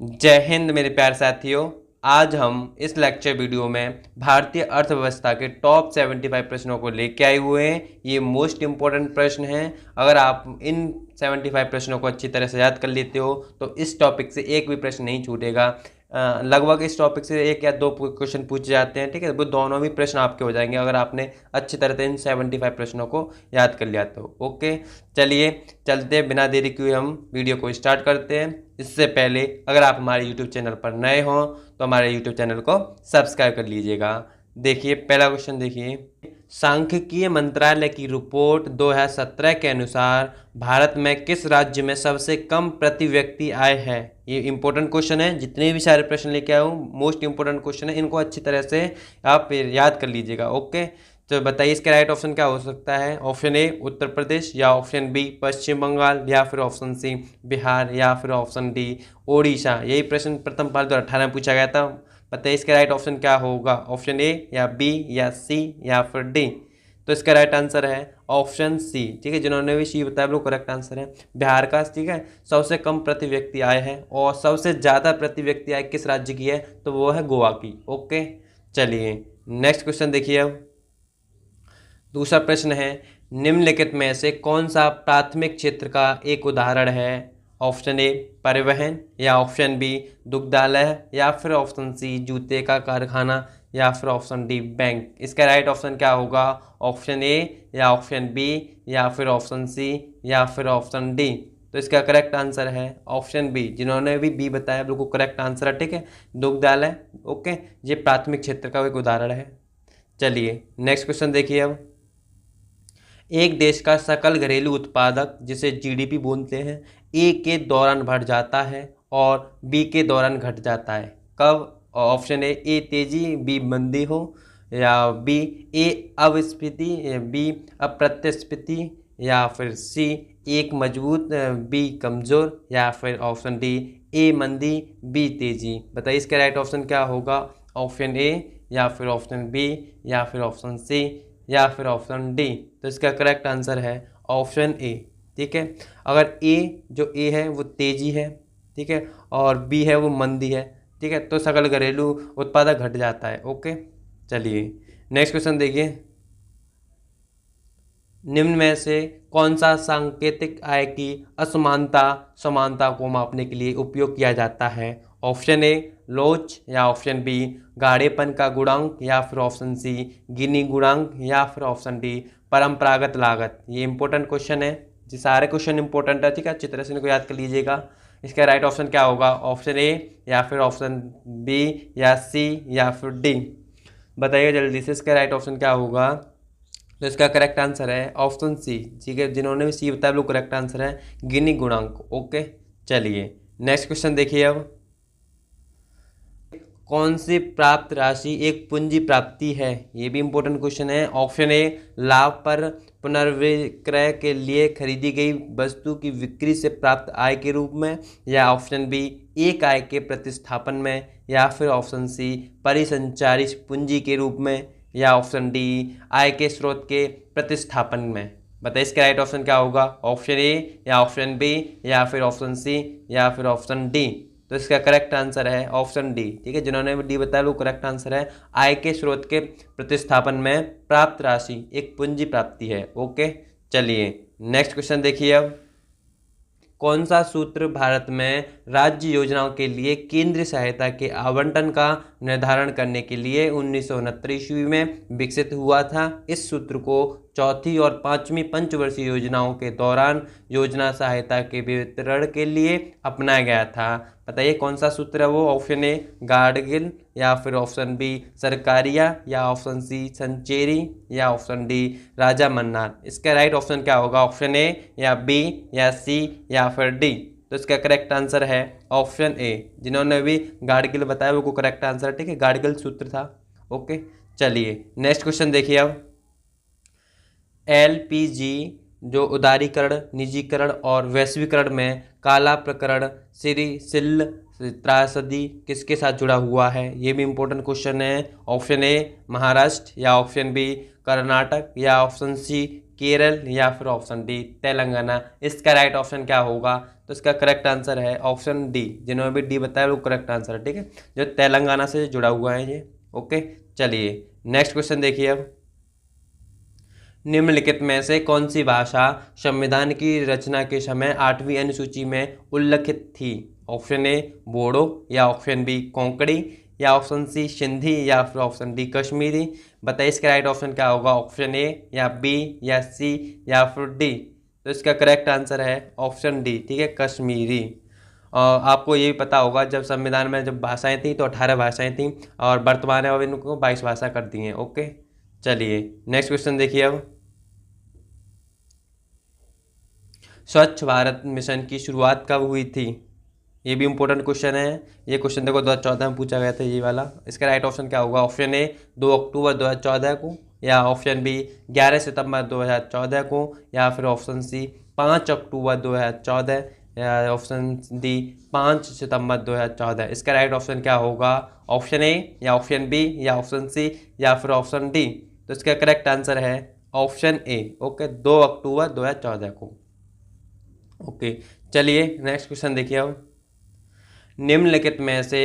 जय हिंद मेरे प्यारे साथियों। आज हम इस लेक्चर वीडियो में भारतीय अर्थव्यवस्था के टॉप 75 प्रश्नों को लेके आए हुए हैं। ये मोस्ट इंपॉर्टेंट प्रश्न हैं। अगर आप इन 75 प्रश्नों को अच्छी तरह से याद कर लेते हो तो इस टॉपिक से एक भी प्रश्न नहीं छूटेगा। लगभग इस टॉपिक से एक या दो क्वेश्चन पूछे जाते हैं, ठीक है। वो दोनों भी प्रश्न आपके हो जाएंगे अगर आपने अच्छी तरह से इन 75 प्रश्नों को याद कर लिया तो। ओके, चलिए चलते बिना देरी किए हम वीडियो को स्टार्ट करते हैं। इससे पहले अगर आप हमारे YouTube चैनल पर नए हों तो हमारे YouTube चैनल को सब्सक्राइब कर लीजिएगा। देखिए पहला क्वेश्चन देखिए, सांख्यिकीय मंत्रालय की रिपोर्ट 2017 के अनुसार भारत में किस राज्य में सबसे कम प्रति व्यक्ति आय है। ये इंपॉर्टेंट क्वेश्चन है। जितने भी सारे प्रश्न लेके आया हूँ मोस्ट इंपॉर्टेंट क्वेश्चन है, इनको अच्छी तरह से आप याद कर लीजिएगा। ओके, तो बताइए इसका राइट ऑप्शन क्या हो सकता है। ऑप्शन ए उत्तर प्रदेश, या ऑप्शन बी पश्चिम बंगाल, या फिर ऑप्शन सी बिहार, या फिर ऑप्शन डी ओडिशा। यही प्रश्न प्रथम पाल 2018 में पूछा गया था। बताइए इसका राइट ऑप्शन क्या होगा। ऑप्शन ए या बी या सी या फिर डी। तो इसका राइट आंसर है ऑप्शन सी, ठीक है। जिन्होंने भी सी बताया वो करेक्ट आंसर है बिहार का, ठीक है। सबसे कम प्रति व्यक्ति आय है और सबसे ज़्यादा प्रति व्यक्ति आय किस राज्य की है तो वो है गोवा की। ओके, चलिए नेक्स्ट क्वेश्चन देखिए। अब दूसरा प्रश्न है, निम्नलिखित में से कौन सा प्राथमिक क्षेत्र का एक उदाहरण है। ऑप्शन ए परिवहन, या ऑप्शन बी दुग्धालय, या फिर ऑप्शन सी जूते का कारखाना, या फिर ऑप्शन डी बैंक। इसका राइट ऑप्शन क्या होगा। ऑप्शन ए या ऑप्शन बी या फिर ऑप्शन सी या फिर ऑप्शन डी। तो इसका करेक्ट आंसर है ऑप्शन बी। जिन्होंने भी बी बताया बिल्कुल करेक्ट आंसर है, ठीक है। दुग्धालय, ओके, ये प्राथमिक क्षेत्र का एक उदाहरण है। चलिए नेक्स्ट क्वेश्चन देखिए। अब एक देश का सकल घरेलू उत्पादक, जिसे जीडीपी बोलते हैं, ए के दौरान बढ़ जाता है और बी के दौरान घट जाता है। कब। ऑप्शन ए तेजी, बी मंदी हो, या बी ए अविस्फीति, बी अप्रत्यस्फीति, या फिर सी एक मजबूत, बी कमज़ोर, या फिर ऑप्शन डी ए मंदी बी तेजी। बताइए इसका राइट ऑप्शन क्या होगा। ऑप्शन ए या फिर ऑप्शन बी या फिर ऑप्शन सी या फिर ऑप्शन डी। तो इसका करेक्ट आंसर है ऑप्शन ए, ठीक है। अगर जो ए है वो तेजी है, ठीक है, और बी है वो मंदी है, ठीक है, तो सकल घरेलू उत्पादक घट जाता है। ओके, चलिए नेक्स्ट क्वेश्चन देखिए। निम्न में से कौन सा सांकेतिक आय की असमानता समानता को मापने के लिए उपयोग किया जाता है। ऑप्शन ए लोच, या ऑप्शन बी गाढ़ेपन का गुणांक, या फिर ऑप्शन सी गिनी गुणांक, या फिर ऑप्शन डी परंपरागत लागत। ये इंपॉर्टेंट क्वेश्चन है, ये सारे क्वेश्चन इंपॉर्टेंट है, ठीक है। अच्छी तरह से इनको याद कर लीजिएगा। इसका राइट ऑप्शन क्या होगा। ऑप्शन ए या फिर ऑप्शन बी या सी या फिर डी। बताइए जल्दी से इसका राइट ऑप्शन क्या होगा। तो इसका करेक्ट आंसर है ऑप्शन सी, ठीक है। जिन्होंने भी सी बताया वो करेक्ट आंसर है गिनी गुणांक। ओके, चलिए नेक्स्ट क्वेश्चन देखिए। अब कौन सी प्राप्त राशि एक पूंजी प्राप्ति है। ये भी इंपॉर्टेंट क्वेश्चन है। ऑप्शन ए लाभ पर पुनर्विक्रय के लिए खरीदी गई वस्तु की बिक्री से प्राप्त आय के रूप में, या ऑप्शन बी एक आय के प्रतिस्थापन में, या फिर ऑप्शन सी परिसंचारी पूंजी के रूप में, या ऑप्शन डी आय के स्रोत के प्रतिस्थापन में। बताइए इसका राइट ऑप्शन क्या होगा। ऑप्शन ए या ऑप्शन बी या फिर ऑप्शन सी या फिर ऑप्शन डी। तो इसका करेक्ट आंसर है ऑप्शन डी, ठीक है। जिन्होंने डी बताया वो करेक्ट आंसर है आय के स्रोत के प्रतिस्थापन में प्राप्त राशि एक पूंजी प्राप्ति है। ओके, चलिए नेक्स्ट क्वेश्चन देखिए। अब कौन सा सूत्र भारत में राज्य योजनाओं के लिए केंद्रीय सहायता के आवंटन का निर्धारण करने के लिए 1969 ईस्वी में विकसित हुआ था। इस सूत्र को चौथी और पांचवी पंचवर्षीय योजनाओं के दौरान योजना सहायता के वितरण के लिए अपनाया गया था। बताइए कौन सा सूत्र है वो। ऑप्शन ए गाडगिल, या फिर ऑप्शन बी सरकारिया, या ऑप्शन सी संचेरी, या ऑप्शन डी राजा मन्नार। इसका राइट ऑप्शन क्या होगा। ऑप्शन ए या बी या सी या फिर डी। तो इसका करेक्ट आंसर है ऑप्शन ए। जिन्होंने भी गाडगिल बताया वो करेक्ट आंसर है, ठीक है। गाडगिल सूत्र था। ओके, चलिए नेक्स्ट क्वेश्चन देखिए। अब एलपीजी जो उदारीकरण, निजीकरण और वैश्वीकरण में काला प्रकरण सिल त्रासदी किसके साथ जुड़ा हुआ है। ये भी इंपॉर्टेंट क्वेश्चन है। ऑप्शन ए महाराष्ट्र, या ऑप्शन बी कर्नाटक, या ऑप्शन सी केरल या फिर ऑप्शन डी तेलंगाना। इसका राइट ऑप्शन क्या होगा? तो इसका करेक्ट आंसर है ऑप्शन डी। जिन्होंने भी डी बताया वो करेक्ट आंसर है, ठीक है, जो तेलंगाना से जुड़ा हुआ है ये। ओके, चलिए नेक्स्ट क्वेश्चन देखिए अब। निम्नलिखित में से कौन सी भाषा संविधान की रचना के समय 8वीं अनुसूची में उल्लिखित थी? ऑप्शन ए बोडो, या ऑप्शन बी कोंकणी, या ऑप्शन सी सिंधी, या फिर ऑप्शन डी कश्मीरी। बताइए इसका राइट ऑप्शन क्या होगा? ऑप्शन ए या बी या सी या फिर डी। तो इसका करेक्ट आंसर है ऑप्शन डी, ठीक है, कश्मीरी। आपको ये भी पता होगा जब संविधान में जब भाषाएं थी तो 18 भाषाएं थी और वर्तमान में अब इनको 22 भाषा कर दी हैं। ओके, चलिए नेक्स्ट क्वेश्चन देखिए अब। स्वच्छ भारत मिशन की शुरुआत कब हुई थी? ये भी इम्पोर्टेंट क्वेश्चन है। ये क्वेश्चन देखो 2014 में पूछा गया था ये वाला। इसका राइट ऑप्शन क्या होगा? ऑप्शन ए 2 अक्टूबर 2014 को, या ऑप्शन बी 11 सितंबर 2014 को, या फिर ऑप्शन सी 5 अक्टूबर 2014, या ऑप्शन डी 5 सितंबर 2014। इसका राइट ऑप्शन क्या होगा? ऑप्शन ए या ऑप्शन बी या ऑप्शन सी या फिर ऑप्शन डी। तो इसका करेक्ट आंसर है ऑप्शन ए, ओके, 2 अक्टूबर 2014 को। ओके, चलिए नेक्स्ट क्वेश्चन देखिए अब। निम्नलिखित में से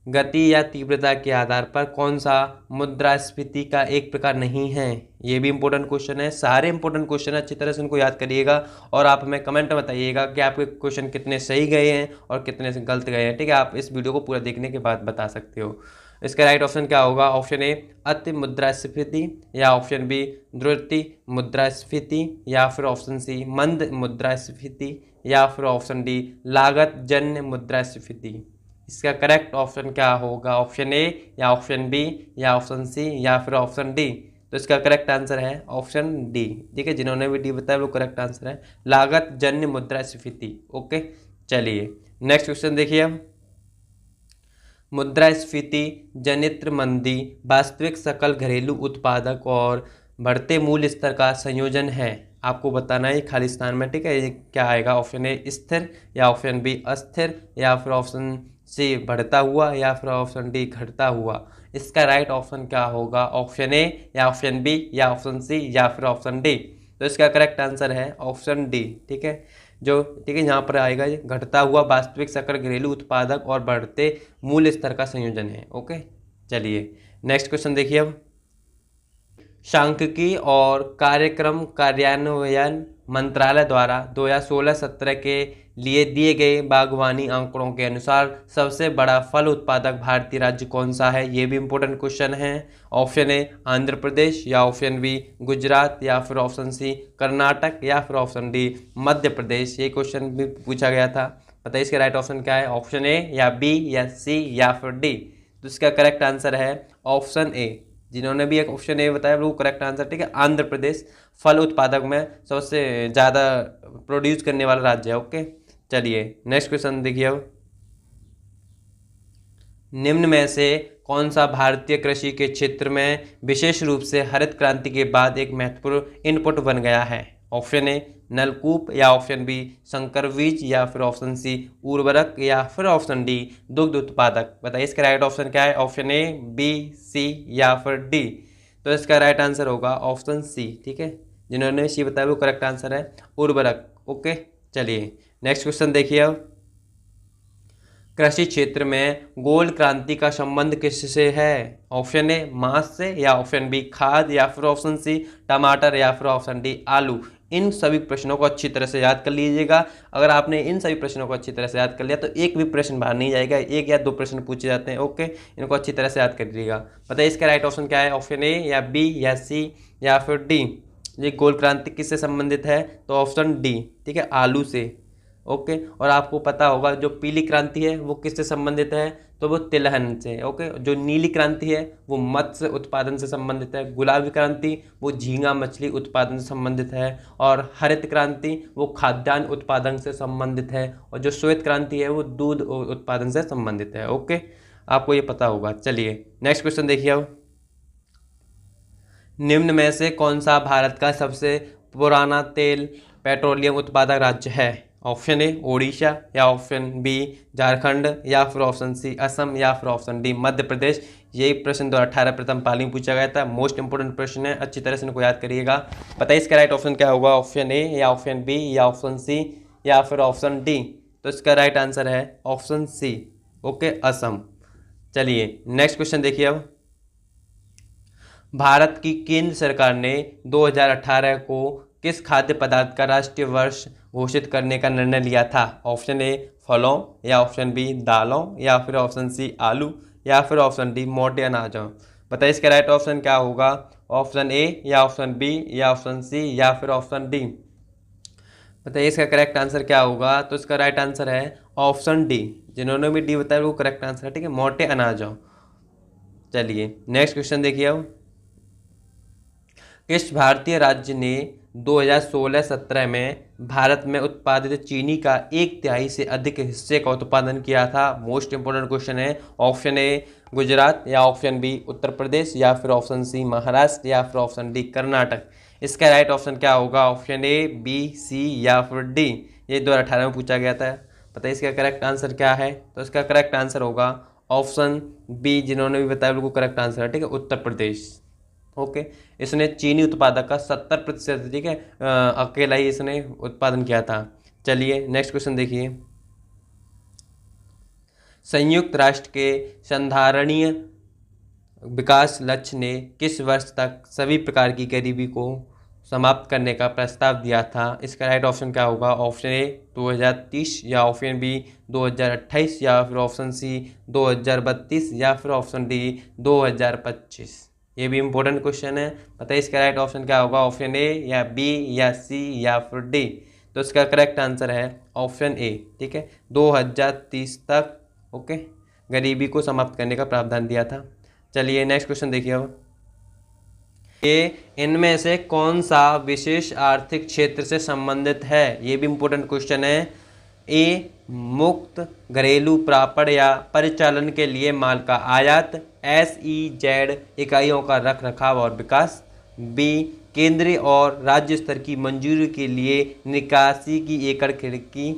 गति या तीव्रता के आधार पर कौन सा मुद्रास्फीति का एक प्रकार नहीं है? ये भी इंपॉर्टेंट क्वेश्चन है। सारे इंपॉर्टेंट क्वेश्चन अच्छी तरह से उनको याद करिएगा और आप हमें कमेंट में बताइएगा कि आपके क्वेश्चन कितने सही गए हैं और कितने से गलत गए हैं, ठीक है। आप इस वीडियो को पूरा देखने के बाद बता सकते हो। इसका राइट ऑप्शन क्या होगा? ऑप्शन ए अति मुद्रास्फीति, या ऑप्शन बी द्रुति मुद्रास्फीति, या फिर ऑप्शन सी मंद मुद्रास्फीति, या फिर ऑप्शन डी लागत जन्य मुद्रास्फीति। इसका करेक्ट ऑप्शन क्या होगा? ऑप्शन ए या ऑप्शन बी या ऑप्शन सी या फिर ऑप्शन डी। तो इसका करेक्ट आंसर है ऑप्शन डी, ठीक है। जिन्होंने भी डी बताया वो करेक्ट आंसर है लागत जन्य मुद्रास्फीति। ओके, चलिए नेक्स्ट क्वेश्चन देखिए अब। मुद्रास्फीति जनित मंदी वास्तविक सकल घरेलू उत्पादक और बढ़ते मूल्य स्तर का संयोजन है। आपको बताना है खाली स्थान में, ठीक है। ये क्या आएगा? ऑप्शन ए स्थिर, या ऑप्शन बी अस्थिर, या फिर ऑप्शन सी बढ़ता हुआ, या फिर ऑप्शन डी घटता हुआ। इसका राइट ऑप्शन क्या होगा? ऑप्शन ए या ऑप्शन बी या ऑप्शन सी या फिर ऑप्शन डी। तो इसका करेक्ट आंसर है ऑप्शन डी, ठीक है। ठीक है, यहाँ पर आएगा ये घटता हुआ वास्तविक सकल घरेलू उत्पादक और बढ़ते मूल्य स्तर का संयोजन है। ओके, चलिए नेक्स्ट क्वेश्चन देखिए अब। सांख्यिकी और कार्यक्रम कार्यान्वयन मंत्रालय द्वारा 2016-17 के लिए दिए गए बागवानी आंकड़ों के अनुसार सबसे बड़ा फल उत्पादक भारतीय राज्य कौन सा है? ये भी इंपॉर्टेंट क्वेश्चन है। ऑप्शन ए आंध्र प्रदेश, या ऑप्शन बी गुजरात, या फिर ऑप्शन सी कर्नाटक, या फिर ऑप्शन डी मध्य प्रदेश। ये क्वेश्चन भी पूछा गया था। बताइए इसका राइट ऑप्शन क्या है? ऑप्शन ए या बी या सी या फिर डी। तो इसका करेक्ट आंसर है ऑप्शन ए। जिन्होंने भी एक ऑप्शन ए बताया वो करेक्ट आंसर, ठीक है। आंध्र प्रदेश फल उत्पादक में सबसे ज़्यादा प्रोड्यूस करने वाला राज्य है। ओके, चलिए नेक्स्ट क्वेश्चन देखिए अब। निम्न में से कौन सा भारतीय कृषि के क्षेत्र में विशेष रूप से हरित क्रांति के बाद एक महत्वपूर्ण इनपुट बन गया है? ऑप्शन ए नलकूप, या ऑप्शन बी संकर बीज, या फिर ऑप्शन सी उर्वरक, या फिर ऑप्शन डी दुग्ध उत्पादक। बताइए इसका राइट ऑप्शन क्या है? ऑप्शन ए, बी, सी या फिर डी। तो इसका राइट आंसर होगा ऑप्शन सी, ठीक है। जिन्होंने सी बताया वो करेक्ट आंसर है उर्वरक। ओके, चलिए नेक्स्ट क्वेश्चन देखिए अब। कृषि क्षेत्र में गोल्ड क्रांति का संबंध किससे है? ऑप्शन ए मांस से, या ऑप्शन बी खाद, या फिर ऑप्शन सी टमाटर, या फिर ऑप्शन डी आलू। इन सभी प्रश्नों को अच्छी तरह से याद कर लीजिएगा। अगर आपने इन सभी प्रश्नों को अच्छी तरह से याद कर लिया तो एक भी प्रश्न बाहर नहीं जाएगा। 1 या 2 प्रश्न पूछे जाते हैं। ओके, इनको अच्छी तरह से याद कर लीजिएगा। बताइए इसका राइट ऑप्शन क्या है? ऑप्शन ए या बी या सी या फिर डी। ये गोल्ड क्रांति किससे संबंधित है? तो ऑप्शन डी, ठीक है, आलू से। ओके, और आपको पता होगा जो पीली क्रांति है वो किससे संबंधित है? तो वो तिलहन से। ओके, जो नीली क्रांति है वो मत्स्य उत्पादन से संबंधित है। गुलाबी क्रांति वो झींगा मछली उत्पादन से संबंधित है। और हरित क्रांति वो खाद्यान्न उत्पादन से संबंधित है। और जो श्वेत क्रांति है वो दूध उत्पादन से संबंधित है। ओके, आपको ये पता होगा। चलिए नेक्स्ट क्वेश्चन देखिए अब। निम्न में से कौन सा भारत का सबसे पुराना तेल पेट्रोलियम उत्पादक राज्य है? ऑप्शन ए ओडिशा, या ऑप्शन बी झारखंड, या फिर ऑप्शन सी असम, या फिर ऑप्शन डी मध्य प्रदेश। यही प्रश्न 2018 प्रथम पाली में पूछा गया था। मोस्ट इंपोर्टेंट प्रश्न है, अच्छी तरह से इनको याद करिएगा। बताइए इसका राइट ऑप्शन क्या होगा, ऑप्शन ए या ऑप्शन बी या ऑप्शन सी या फिर ऑप्शन डी। तो इसका राइट आंसर है ऑप्शन सी, ओके, असम। चलिए नेक्स्ट क्वेश्चन देखिए अब। भारत की केंद्र सरकार ने 2018 को किस खाद्य पदार्थ का राष्ट्रीय वर्ष घोषित करने का निर्णय लिया था? ऑप्शन ए फलों, या ऑप्शन बी दालों, या फिर ऑप्शन सी आलू, या फिर ऑप्शन डी मोटे अनाजों। बताइए इसका राइट ऑप्शन क्या होगा, ऑप्शन ए या ऑप्शन बी या ऑप्शन सी या फिर ऑप्शन डी। बताइए इसका करेक्ट आंसर क्या होगा। तो इसका राइट आंसर है ऑप्शन डी। जिन्होंने भी डी बताया वो करेक्ट आंसर है, ठीक है, मोटे अनाजों। चलिए नेक्स्ट क्वेश्चन देखिए अब। किस भारतीय राज्य ने 2016-17 में भारत में उत्पादित चीनी का 1/3 से अधिक हिस्से का उत्पादन किया था? मोस्ट इंपोर्टेंट क्वेश्चन है। ऑप्शन ए गुजरात, या ऑप्शन बी उत्तर प्रदेश, या फिर ऑप्शन सी महाराष्ट्र, या फिर ऑप्शन डी कर्नाटक। इसका राइट ऑप्शन क्या होगा, ऑप्शन ए बी सी या फिर डी। ये 2018 में पूछा गया था। बताइए इसका करेक्ट आंसर क्या है। तो इसका करेक्ट आंसर होगा ऑप्शन बी। जिन्होंने भी बताया बिल्कुल करेक्ट आंसर है, ठीक है, उत्तर प्रदेश। ओके, इसने चीनी उत्पादक का 70%, ठीक है, अकेला ही इसने उत्पादन किया था। चलिए नेक्स्ट क्वेश्चन देखिए। संयुक्त राष्ट्र के संधारणीय विकास लक्ष्य ने किस वर्ष तक सभी प्रकार की गरीबी को समाप्त करने का प्रस्ताव दिया था? इसका राइट ऑप्शन क्या होगा, ऑप्शन ए 2030, या ऑप्शन बी 2028, या फिर ऑप्शन सी 2032, या फिर ऑप्शन डी 2025। ये भी इंपॉर्टेंट क्वेश्चन है। बताइए इसका राइट ऑप्शन क्या होगा, ऑप्शन ए या बी या सी या फिर डी। तो इसका करेक्ट आंसर है ऑप्शन ए, ठीक है, 2030 तक, ओके, गरीबी को समाप्त करने का प्रावधान दिया था। चलिए नेक्स्ट क्वेश्चन देखिए अब। ये इनमें से कौन सा विशेष आर्थिक क्षेत्र से संबंधित है? ये भी इंपॉर्टेंट क्वेश्चन है। ए मुक्त घरेलू प्रापण या परिचालन के लिए माल का आयात, SEZ इकाइयों का रख रखाव और विकास, बी केंद्रीय और राज्य स्तर की मंजूरी के लिए निकासी की एकड़ खिड़की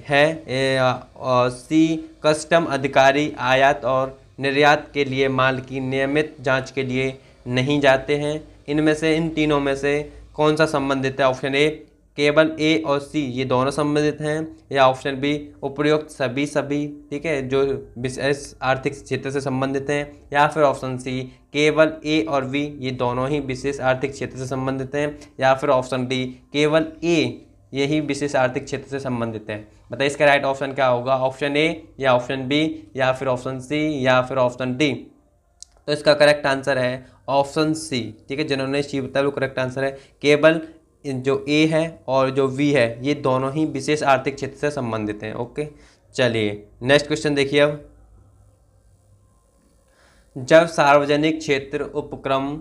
है, और सी कस्टम अधिकारी आयात और निर्यात के लिए माल की नियमित जांच के लिए नहीं जाते हैं। इनमें से इन तीनों में से कौन सा संबंधित है? ऑप्शन ए केवल ए और सी ये दोनों संबंधित हैं, या ऑप्शन बी उपयुक्त सभी, ठीक है, जो विशेष आर्थिक क्षेत्र से संबंधित हैं, या फिर ऑप्शन सी केवल ए और बी ये दोनों ही विशेष आर्थिक क्षेत्र से संबंधित हैं, या फिर ऑप्शन डी केवल ए यही विशेष आर्थिक क्षेत्र से संबंधित है। बताइए इसका राइट ऑप्शन क्या होगा, ऑप्शन ए या ऑप्शन बी या फिर ऑप्शन सी या फिर ऑप्शन डी। तो इसका करेक्ट आंसर है ऑप्शन सी, ठीक है, जिन्होंने सी बताया वो करेक्ट आंसर है। केवल जो ए है और जो वी है ये दोनों ही विशेष आर्थिक क्षेत्र से संबंधित हैं। ओके, चलिए नेक्स्ट क्वेश्चन देखिए अब। जब सार्वजनिक क्षेत्र उपक्रम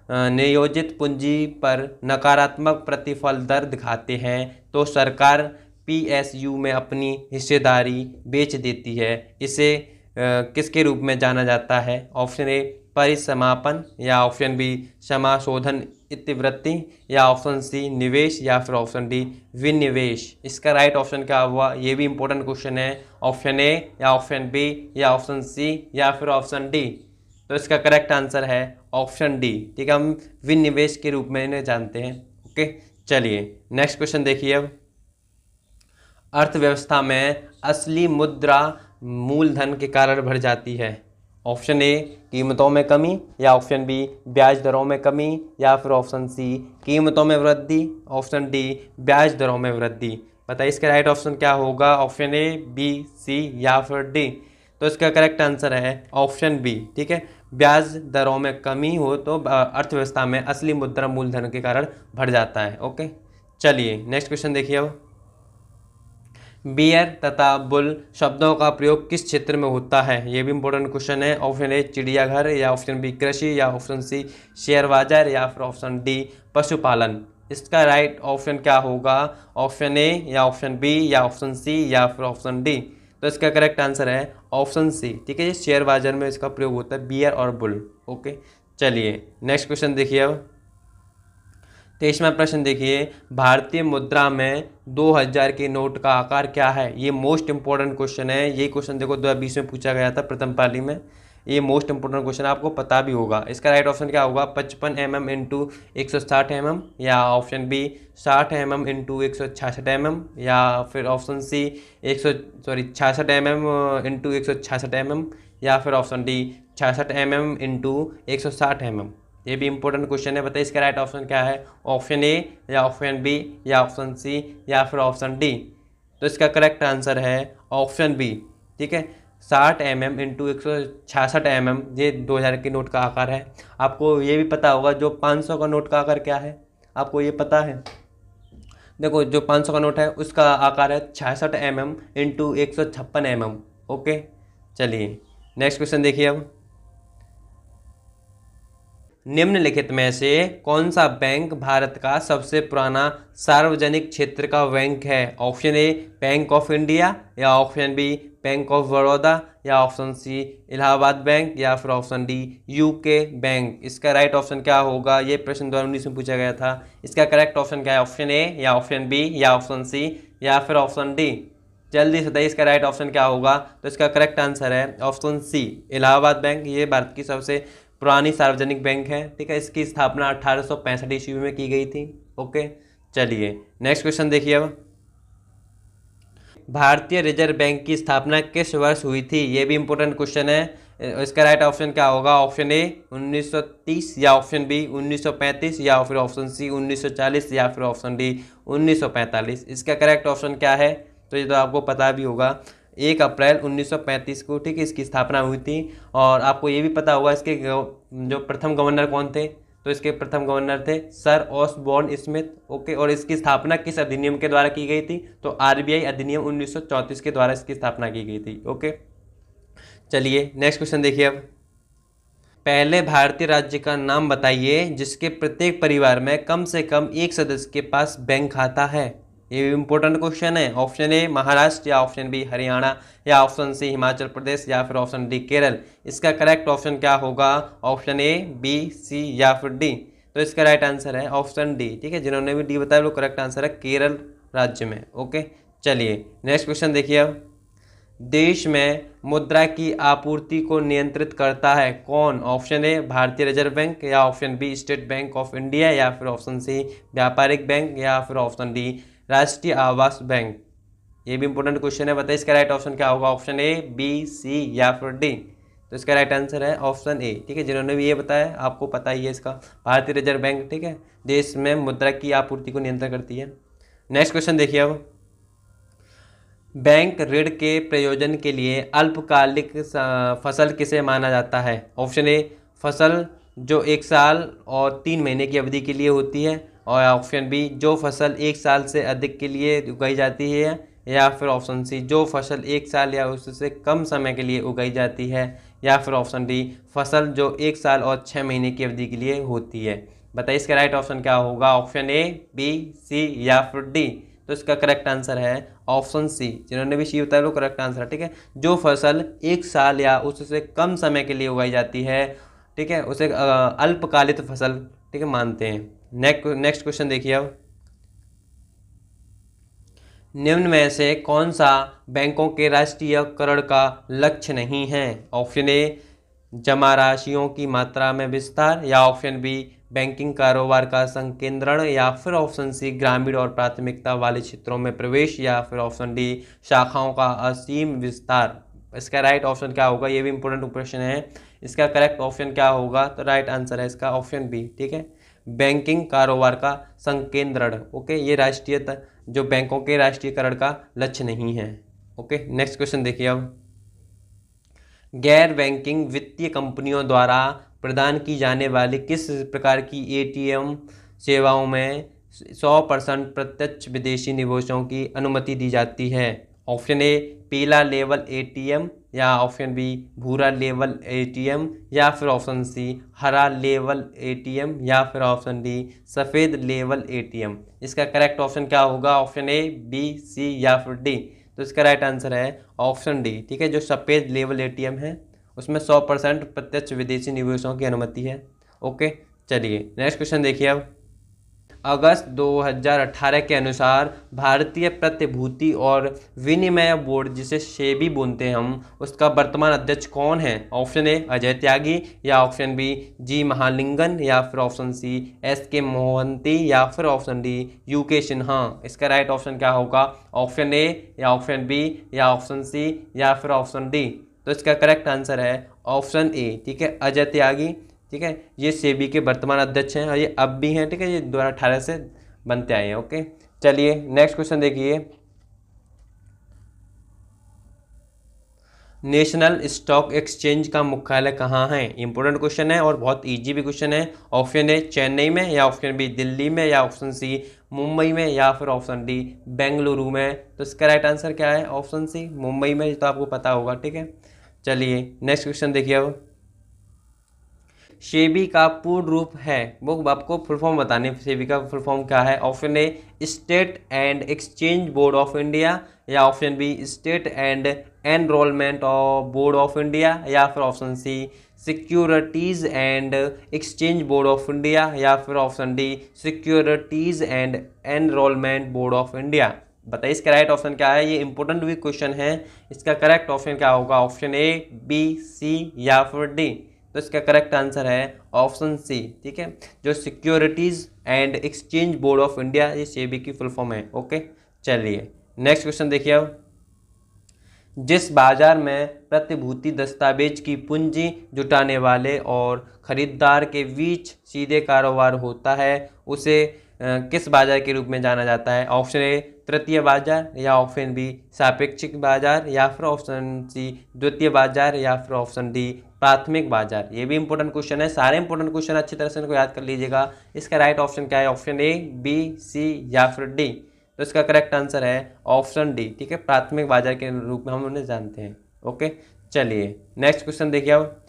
नियोजित पूंजी पर नकारात्मक प्रतिफल दर दिखाते हैं तो सरकार PSU में अपनी हिस्सेदारी बेच देती है। इसे किसके रूप में जाना जाता है? ऑप्शन ए परिसमापन, या ऑप्शन बी समाशोधन इतिवृत्ति, या ऑप्शन सी निवेश, या फिर ऑप्शन डी विनिवेश। इसका राइट ऑप्शन क्या हुआ? ये भी इंपॉर्टेंट क्वेश्चन है। ऑप्शन ए या ऑप्शन बी या ऑप्शन सी या फिर ऑप्शन डी। तो इसका करेक्ट आंसर है ऑप्शन डी, ठीक है, हम विनिवेश के रूप में इन्हें जानते हैं। ओके, चलिए नेक्स्ट क्वेश्चन देखिए अब। अर्थव्यवस्था में असली मुद्रा मूलधन के कारण बढ़ जाती है। ऑप्शन ए कीमतों में कमी, या ऑप्शन बी ब्याज दरों में कमी, या फिर ऑप्शन सी कीमतों में वृद्धि, ऑप्शन डी ब्याज दरों में वृद्धि। बताइए इसका राइट ऑप्शन क्या होगा? ऑप्शन ए बी सी या फिर डी। तो इसका करेक्ट आंसर है ऑप्शन बी, ठीक है, ब्याज दरों में कमी हो तो अर्थव्यवस्था में असली मुद्रा मूलधन के कारण बढ़ जाता है। ओके, चलिए नेक्स्ट क्वेश्चन देखिए अब। बियर तथा बुल शब्दों का प्रयोग किस क्षेत्र में होता है? ये भी इंपॉर्टेंट क्वेश्चन है। ऑप्शन ए चिड़ियाघर, या ऑप्शन बी कृषि, या ऑप्शन सी शेयर बाजार, या फिर ऑप्शन डी पशुपालन। इसका राइट ऑप्शन क्या होगा? ऑप्शन ए या ऑप्शन बी या ऑप्शन सी या फिर ऑप्शन डी। तो इसका करेक्ट आंसर है ऑप्शन सी, ठीक है, ये शेयर बाजार में इसका प्रयोग होता है, बियर और बुल। ओके, चलिए नेक्स्ट क्वेश्चन देखिए अब। 23वां प्रश्न देखिए, भारतीय मुद्रा में 2000 के नोट का आकार क्या है। ये मोस्ट इंपॉर्टेंट क्वेश्चन है। ये क्वेश्चन देखो 2020 में पूछा गया था प्रथम पाली में। ये मोस्ट इंपॉर्टेंट क्वेश्चन आपको पता भी होगा। इसका राइट ऑप्शन क्या होगा, 55 mm इंटू 160 mm, या option B 60 mm into 166 mm, या फिर option C 66 mm into 166 mm, या फिर option D 66 mm into 160 mm। ये भी इंपॉर्टेंट क्वेश्चन है। बताइए इसका राइट ऑप्शन क्या है, ऑप्शन ए या ऑप्शन बी या ऑप्शन सी या फिर ऑप्शन डी। तो इसका करेक्ट आंसर है ऑप्शन बी। ठीक है, 60 mm इंटू 166 mm ये 2000 के नोट का आकार है। आपको ये भी पता होगा जो 500 का नोट का आकार क्या है, आपको ये पता है। देखो जो 500 का नोट है उसका आकार है 66 mm इंटू 156 mm। ओके, चलिए नेक्स्ट क्वेश्चन देखिए। अब निम्नलिखित में से कौन सा बैंक भारत का सबसे पुराना सार्वजनिक क्षेत्र का बैंक है। Option A bank of India, या option B bank of Baroda, या ऑप्शन सी इलाहाबाद बैंक, या फिर ऑप्शन डी यूके बैंक। इसका राइट ऑप्शन क्या होगा, ये प्रश्न 2019 में पूछा गया था। इसका करेक्ट ऑप्शन क्या है, ऑप्शन ए या ऑप्शन बी या ऑप्शन सी या फिर ऑप्शन डी। जल्दी से बताइए इसका राइट ऑप्शन क्या होगा। तो इसका करेक्ट आंसर है ऑप्शन सी इलाहाबाद बैंक। ये भारत की सबसे पुरानी सार्वजनिक बैंक है। ठीक है, इसकी स्थापना 1865 ईस्वी में की गई थी। ओके, चलिए नेक्स्ट क्वेश्चन देखिए। अब भारतीय रिजर्व बैंक की स्थापना किस वर्ष हुई थी। ये भी इंपॉर्टेंट क्वेश्चन है। इसका राइट ऑप्शन क्या होगा, ऑप्शन ए 1930, या ऑप्शन बी 1935, या फिर ऑप्शन सी 1940, या फिर ऑप्शन डी 1945। इसका करेक्ट ऑप्शन क्या है, तो ये तो आपको पता भी होगा। 1 अप्रैल 1935 को ठीक है इसकी स्थापना हुई थी। और आपको ये भी पता होगा इसके जो प्रथम गवर्नर कौन थे। तो इसके प्रथम गवर्नर थे सर ऑसबॉर्न स्मिथ। ओके, और इसकी स्थापना किस अधिनियम के द्वारा की गई थी, तो आरबीआई अधिनियम 1934 के द्वारा इसकी स्थापना की गई थी। ओके, चलिए नेक्स्ट क्वेश्चन देखिए। अब पहले भारतीय राज्य का नाम बताइए जिसके प्रत्येक परिवार में कम से कम एक सदस्य के पास बैंक खाता है। ये इंपॉर्टेंट क्वेश्चन है। ऑप्शन ए महाराष्ट्र, या ऑप्शन बी हरियाणा, या ऑप्शन सी हिमाचल प्रदेश, या फिर ऑप्शन डी केरल। इसका करेक्ट ऑप्शन क्या होगा, ऑप्शन ए बी सी या फिर डी। तो इसका राइट आंसर है ऑप्शन डी। ठीक है, जिन्होंने भी डी बताया वो करेक्ट आंसर है केरल राज्य में। ओके, चलिए नेक्स्ट क्वेश्चन देखिए। अब देश में मुद्रा की आपूर्ति को नियंत्रित करता है कौन। ऑप्शन ए भारतीय रिजर्व बैंक, या option B state bank of India, या फिर ऑप्शन सी व्यापारिक बैंक, या फिर ऑप्शन डी राष्ट्रीय आवास बैंक। ये भी इंपॉर्टेंट क्वेश्चन है। बताइए इसका राइट ऑप्शन क्या होगा, ऑप्शन ए बी सी या फिर डी। तो इसका राइट आंसर है ऑप्शन ए। ठीक है, जिन्होंने भी ये बताया आपको पता ही है इसका। भारतीय रिजर्व बैंक ठीक है देश में मुद्रा की आपूर्ति को नियंत्रण करती है। नेक्स्ट क्वेश्चन देखिए। अब बैंक ऋण के प्रयोजन के लिए अल्पकालिक फसल किसे माना जाता है। ऑप्शन ए फसल जो 1 साल और 3 महीने की अवधि के लिए होती है, और ऑप्शन बी जो फसल 1 साल से अधिक के लिए उगाई जाती है, या फिर ऑप्शन सी जो फसल 1 साल या उससे कम समय के लिए उगाई जाती है, या फिर ऑप्शन डी फसल जो 1 साल और 6 महीने की अवधि के लिए होती है। बताइए इसका राइट ऑप्शन क्या होगा, ऑप्शन ए बी सी या फिर डी। तो इसका करेक्ट आंसर है ऑप्शन सी। जिन्होंने भी सी बताया वो करेक्ट आंसर है। ठीक है, जो फसल 1 साल या उससे कम समय के लिए उगाई जाती है ठीक है उसे अल्पकालिक फसल ठीक है मानते हैं। नेक्स्ट क्वेश्चन देखिए। अब निम्न में से कौन सा बैंकों के राष्ट्रीयकरण का लक्ष्य नहीं है। ऑप्शन ए जमा राशियों की मात्रा में विस्तार, या ऑप्शन बी बैंकिंग कारोबार का संकेंद्रण, या फिर ऑप्शन सी ग्रामीण और प्राथमिकता वाले क्षेत्रों में प्रवेश, या फिर ऑप्शन डी शाखाओं का असीम विस्तार। इसका राइट ऑप्शन क्या होगा, ये भी इंपॉर्टेंट प्रश्न है। इसका करेक्ट ऑप्शन क्या होगा, तो राइट आंसर है इसका ऑप्शन बी। ठीक है, बैंकिंग कारोबार का संकेंद्रण। ओके, ये राष्ट्रीय जो बैंकों के राष्ट्रीयकरण का लक्ष्य नहीं है। ओके, नेक्स्ट क्वेश्चन देखिए। अब गैर बैंकिंग वित्तीय कंपनियों द्वारा प्रदान की जाने वाली किस प्रकार की एटीएम सेवाओं में 100% प्रत्यक्ष विदेशी निवेशों की अनुमति दी जाती है। ऑप्शन ए पीला लेवल एटीएम, या ऑप्शन बी भूरा लेवल एटीएम, या फिर ऑप्शन सी हरा लेवल एटीएम, या फिर ऑप्शन डी सफ़ेद लेवल एटीएम। इसका करेक्ट ऑप्शन क्या होगा, ऑप्शन ए बी सी या फिर डी। तो इसका राइट आंसर है ऑप्शन डी। ठीक है, जो सफ़ेद लेवल एटीएम है उसमें 100% प्रत्यक्ष विदेशी निवेशों की अनुमति है। ओके, चलिए नेक्स्ट क्वेश्चन देखिए। अब अगस्त 2018 के अनुसार भारतीय प्रतिभूति और विनिमय बोर्ड, जिसे सेबी बोलते हैं हम, उसका वर्तमान अध्यक्ष कौन है? ऑप्शन ए अजय त्यागी, या ऑप्शन बी जी महालिंगन, या फिर ऑप्शन सी एस के मोहंती, या फिर ऑप्शन डी यू के सिन्हा। इसका राइट ऑप्शन क्या होगा? ऑप्शन ए, या ऑप्शन बी, या ऑप्शन सी, या फिर ऑप्शन डी। तो इसका करेक्ट आंसर है ऑप्शन ए, ठीक है, अजय त्यागी। ठीक है, ये सेबी के वर्तमान अध्यक्ष हैं और ये अब भी हैं। ठीक है, ये 2018 से बनते आए हैं। ओके, चलिए नेक्स्ट क्वेश्चन देखिए। नेशनल स्टॉक एक्सचेंज का मुख्यालय कहाँ है? इंपॉर्टेंट क्वेश्चन है और बहुत इजी भी क्वेश्चन है। ऑप्शन ए चेन्नई में, या ऑप्शन बी दिल्ली में, या ऑप्शन सी मुंबई में, या फिर ऑप्शन डी बेंगलुरु में। तो इसका राइट आंसर क्या है? ऑप्शन सी मुंबई में। तो आपको पता होगा। ठीक है, चलिए नेक्स्ट क्वेश्चन देखिए। अब सेबी का पूर्ण रूप है, वो आपको फुल फॉर्म बताने। सेबी का फुल फॉर्म क्या है? Option A state and exchange board of India, या option B state and enrolment board of India, या फिर option C securities and exchange board of India, या फिर option D securities and enrolment board of India. बताइए इसका right option क्या है? ये इंपॉर्टेंट भी क्वेश्चन है। इसका करेक्ट ऑप्शन क्या होगा? ऑप्शन ए, बी, सी, या फिर डी। तो इसका करेक्ट आंसर है ऑप्शन सी। ठीक है, जो securities and exchange board of India, ये सेबी की फुल फॉर्म है। ओके, चलिए नेक्स्ट क्वेश्चन देखिए। अब जिस बाजार में प्रतिभूति दस्तावेज की पूंजी जुटाने वाले और खरीदार के बीच सीधे कारोबार होता है, उसे किस बाजार के रूप में जाना जाता है? ऑप्शन ए तृतीय बाजार, या ऑप्शन बी सापेक्षिक बाजार, या फिर ऑप्शन सी द्वितीय बाजार, या फिर ऑप्शन डी प्राथमिक बाजार। ये भी इंपॉर्टेंट क्वेश्चन है। सारे इंपॉर्टेंट क्वेश्चन अच्छी तरह से इनको याद कर लीजिएगा। इसका राइट ऑप्शन क्या है? ऑप्शन ए, बी, सी, या फिर डी। तो इसका करेक्ट आंसर है ऑप्शन डी। ठीक है, प्राथमिक बाजार के रूप में हम उन्हें जानते हैं। ओके, चलिए नेक्स्ट क्वेश्चन देखिए। अब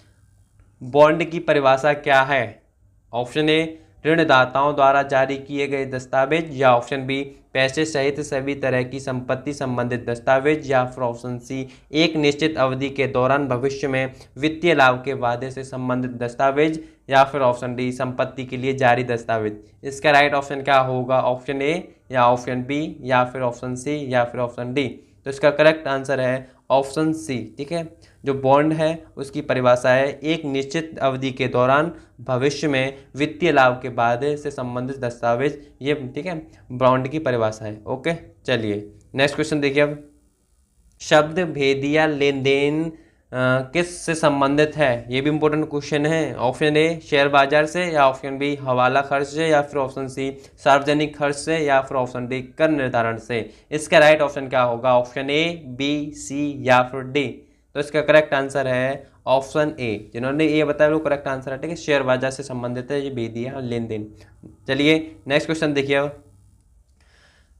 बॉन्ड की परिभाषा क्या है? ऑप्शन ए ऋणदाताओं द्वारा जारी किए गए दस्तावेज, या ऑप्शन बी पैसे सहित सभी तरह की संपत्ति संबंधित दस्तावेज, या फिर ऑप्शन सी एक निश्चित अवधि के दौरान भविष्य में वित्तीय लाभ के वादे से संबंधित दस्तावेज, या फिर ऑप्शन डी संपत्ति के लिए जारी दस्तावेज। इसका राइट ऑप्शन क्या होगा? ऑप्शन ए, या ऑप्शन बी, या फिर ऑप्शन सी, या फिर ऑप्शन डी। तो इसका करेक्ट आंसर है ऑप्शन सी। ठीक है, जो बॉन्ड है उसकी परिभाषा है एक निश्चित अवधि के दौरान भविष्य में वित्तीय लाभ के वादे से संबंधित दस्तावेज, ये ठीक है बॉन्ड की परिभाषा है। ओके, चलिए नेक्स्ट क्वेश्चन देखिए। अब शब्द भेदिया लेन देन किस से संबंधित है? ये भी इंपॉर्टेंट क्वेश्चन है। ऑप्शन ए शेयर बाजार से, या ऑप्शन बी हवाला खर्च से, या फिर ऑप्शन सी सार्वजनिक खर्च से, या फिर ऑप्शन डी कर निर्धारण से। इसका राइट ऑप्शन क्या होगा? ऑप्शन ए, बी, सी, या फिर डी। तो इसका करेक्ट आंसर है ऑप्शन ए। जिन्होंने ये बताया वो करेक्ट आंसर है। ठीक है, शेयर बाजार से संबंधित है ये भेदिया लेन देन। चलिए नेक्स्ट क्वेश्चन देखिए।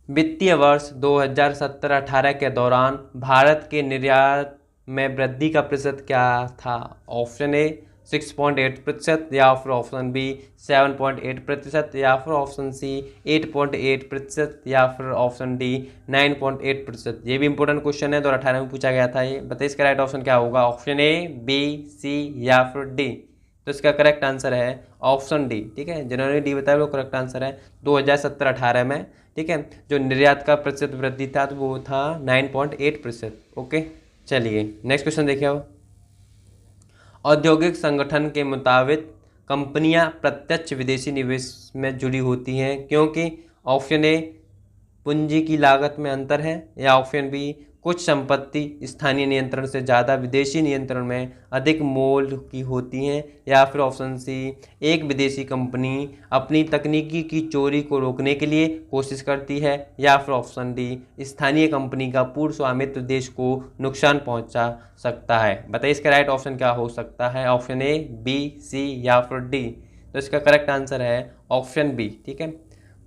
वित्तीय वर्ष 2017-18 के दौरान भारत के निर्यात में वृद्धि का प्रतिशत क्या था? ऑप्शन ए 6.8%, या फिर ऑप्शन बी 7.8%, या फिर ऑप्शन सी 8.8%, या फिर ऑप्शन डी 9.8%। ये भी इंपॉर्टेंट क्वेश्चन है, 2018 में पूछा गया था ये। बताइए इसका राइट ऑप्शन क्या होगा? ऑप्शन ए, बी, सी, या फिर डी। तो इसका करेक्ट आंसर है ऑप्शन डी। ठीक है, जिन्होंने डी बताया वो करेक्ट आंसर है। 2017-18 में ठीक है जो निर्यात का प्रतिशत वृद्धि था तो वो था 9.8%। ओके, चलिए नेक्स्ट क्वेश्चन देखिए। अब औद्योगिक संगठन के मुताबिक कंपनियां प्रत्यक्ष विदेशी निवेश में जुड़ी होती हैं क्योंकि ऑप्शन ए पूंजी की लागत में अंतर है, या ऑप्शन बी कुछ संपत्ति स्थानीय नियंत्रण से ज़्यादा विदेशी नियंत्रण में अधिक मोल की होती हैं, या फिर ऑप्शन सी एक विदेशी कंपनी अपनी तकनीकी की चोरी को रोकने के लिए कोशिश करती है, या फिर ऑप्शन डी स्थानीय कंपनी का पूर्ण स्वामित्व देश को नुकसान पहुंचा सकता है। बताइए इसका राइट ऑप्शन क्या हो सकता है? ऑप्शन ए, बी, सी, या फिर डी। तो इसका करेक्ट आंसर है ऑप्शन बी। ठीक है,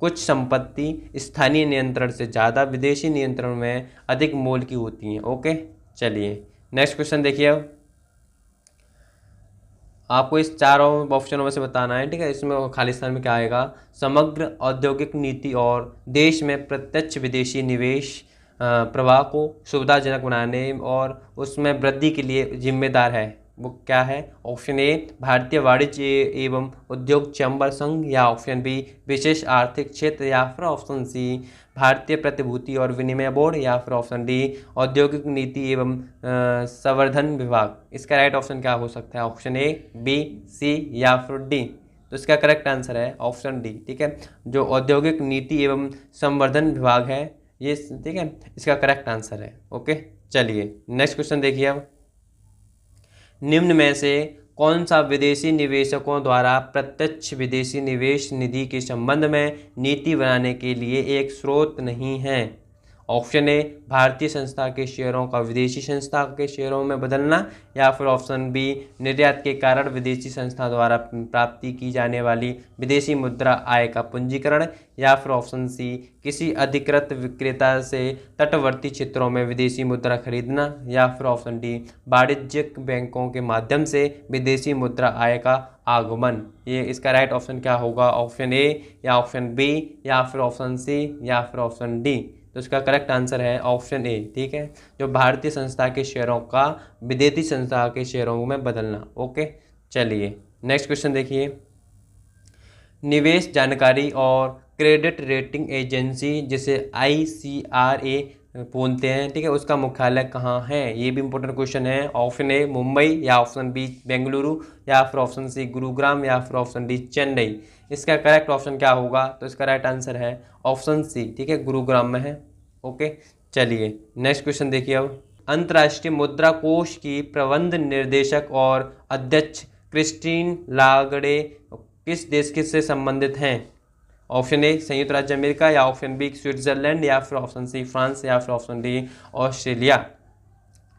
कुछ संपत्ति स्थानीय नियंत्रण से ज़्यादा विदेशी नियंत्रण में अधिक मोल की होती हैं। ओके, चलिए नेक्स्ट क्वेश्चन देखिए। अब आपको इस चारों ऑप्शनों में से बताना है। ठीक है, इसमें खालिस्तान में क्या आएगा? समग्र औद्योगिक नीति और देश में प्रत्यक्ष विदेशी निवेश प्रवाह को सुविधाजनक बनाने और उसमें वृद्धि के लिए जिम्मेदार है। वो क्या है? ऑप्शन ए भारतीय वाणिज्य एवं उद्योग चैम्बर संघ, या ऑप्शन बी विशेष आर्थिक क्षेत्र, या फिर ऑप्शन सी भारतीय प्रतिभूति और विनिमय बोर्ड, या फिर ऑप्शन डी औद्योगिक नीति एवं संवर्धन विभाग। इसका राइट ऑप्शन क्या हो सकता है? ऑप्शन ए, बी, सी या फिर डी। तो इसका करेक्ट आंसर है ऑप्शन डी। ठीक है, जो औद्योगिक नीति एवं संवर्धन विभाग है ये, ठीक है, इसका करेक्ट आंसर है। ओके, चलिए नेक्स्ट क्वेश्चन देखिए। अब निम्न में से कौन सा विदेशी निवेशकों द्वारा प्रत्यक्ष विदेशी निवेश निधि के संबंध में नीति बनाने के लिए एक स्रोत नहीं है? ऑप्शन ए भारतीय संस्था के शेयरों का विदेशी संस्था के शेयरों में बदलना, या फिर ऑप्शन बी निर्यात के कारण विदेशी संस्था द्वारा प्राप्ति की जाने वाली विदेशी मुद्रा आय का पूंजीकरण, या फिर ऑप्शन सी किसी अधिकृत विक्रेता से तटवर्ती क्षेत्रों में विदेशी मुद्रा खरीदना, या फिर ऑप्शन डी वाणिज्यिक बैंकों के माध्यम से विदेशी मुद्रा आय का आगमन। ये इसका राइट ऑप्शन क्या होगा? ऑप्शन ए, या ऑप्शन बी, या फिर ऑप्शन सी, या फिर ऑप्शन डी। तो इसका करेक्ट आंसर है ऑप्शन ए। ठीक है, जो भारतीय संस्था के शेयरों का विदेशी संस्था के शेयरों में बदलना। ओके, चलिए नेक्स्ट क्वेश्चन देखिए। निवेश जानकारी और क्रेडिट रेटिंग एजेंसी जिसे ICRA बोलते हैं, ठीक है, उसका मुख्यालय कहाँ है? ये भी इंपॉर्टेंट क्वेश्चन है। ऑप्शन ए मुंबई, या ऑप्शन बी बेंगलुरु, या फिर ऑप्शन सी गुरुग्राम, या फिर ऑप्शन डी चेन्नई। इसका करेक्ट ऑप्शन क्या होगा? तो इसका राइट आंसर है ऑप्शन सी। ठीक है, गुरुग्राम में है। ओके, चलिए नेक्स्ट क्वेश्चन देखिए। अब अंतर्राष्ट्रीय मुद्रा कोष की प्रबंध निर्देशक और अध्यक्ष क्रिस्टीन लागार्डे किस देश के से संबंधित हैं? ऑप्शन ए संयुक्त राज्य अमेरिका, या ऑप्शन बी स्विट्जरलैंड, या फिर ऑप्शन सी फ्रांस, या फिर ऑप्शन डी ऑस्ट्रेलिया।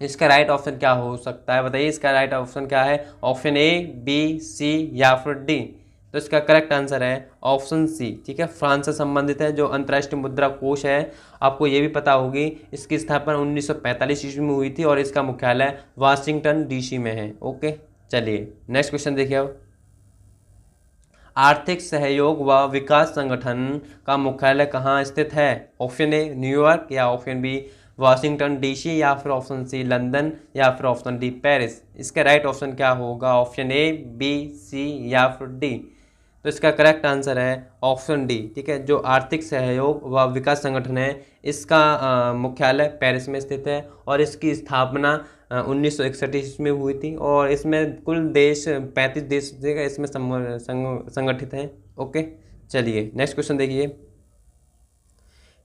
इसका राइट ऑप्शन क्या हो सकता है? बताइए, इसका राइट ऑप्शन क्या है? ऑप्शन ए, बी, सी या फिर डी। तो इसका करेक्ट आंसर है ऑप्शन सी। ठीक है, फ्रांस से संबंधित है। जो अंतर्राष्ट्रीय मुद्रा कोष है, आपको ये भी पता होगी, इसकी स्थापना 1945 ईस्वी में हुई थी और इसका मुख्यालय वाशिंगटन DC में है। ओके, चलिए नेक्स्ट क्वेश्चन देखिए। अब आर्थिक सहयोग व विकास संगठन का मुख्यालय कहाँ स्थित है? ऑप्शन ए न्यूयॉर्क, या ऑप्शन बी वाशिंगटन DC, या फिर ऑप्शन सी लंदन, या फिर ऑप्शन डी पेरिस। इसका राइट ऑप्शन क्या होगा? ऑप्शन ए, बी, सी या फिर डी। तो इसका करेक्ट आंसर है ऑप्शन डी। ठीक है, जो आर्थिक सहयोग व विकास संगठन है, इसका मुख्यालय पेरिस में स्थित है और इसकी स्थापना 1961 ईस्वी में हुई थी और इसमें कुल देश 35 देश इसमें संगठित हैं। ओके, चलिए नेक्स्ट क्वेश्चन देखिए।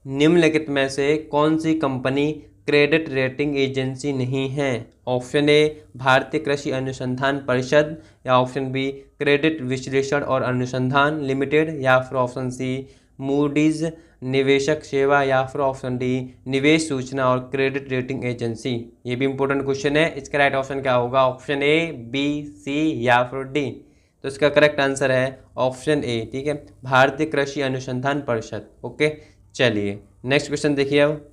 निम्नलिखित में से कौन सी कंपनी क्रेडिट रेटिंग एजेंसी नहीं है? ऑप्शन ए भारतीय कृषि अनुसंधान परिषद, या ऑप्शन बी क्रेडिट विश्लेषण और अनुसंधान लिमिटेड, या फिर ऑप्शन सी मूडीज निवेशक सेवा, या फिर ऑप्शन डी निवेश सूचना और क्रेडिट रेटिंग एजेंसी। ये भी इंपॉर्टेंट क्वेश्चन है। इसका राइट ऑप्शन क्या होगा? ऑप्शन ए, बी, सी या फिर डी। तो इसका करेक्ट आंसर है ऑप्शन ए। ठीक है, भारतीय कृषि अनुसंधान परिषद। ओके, चलिए नेक्स्ट क्वेश्चन देखिए। अब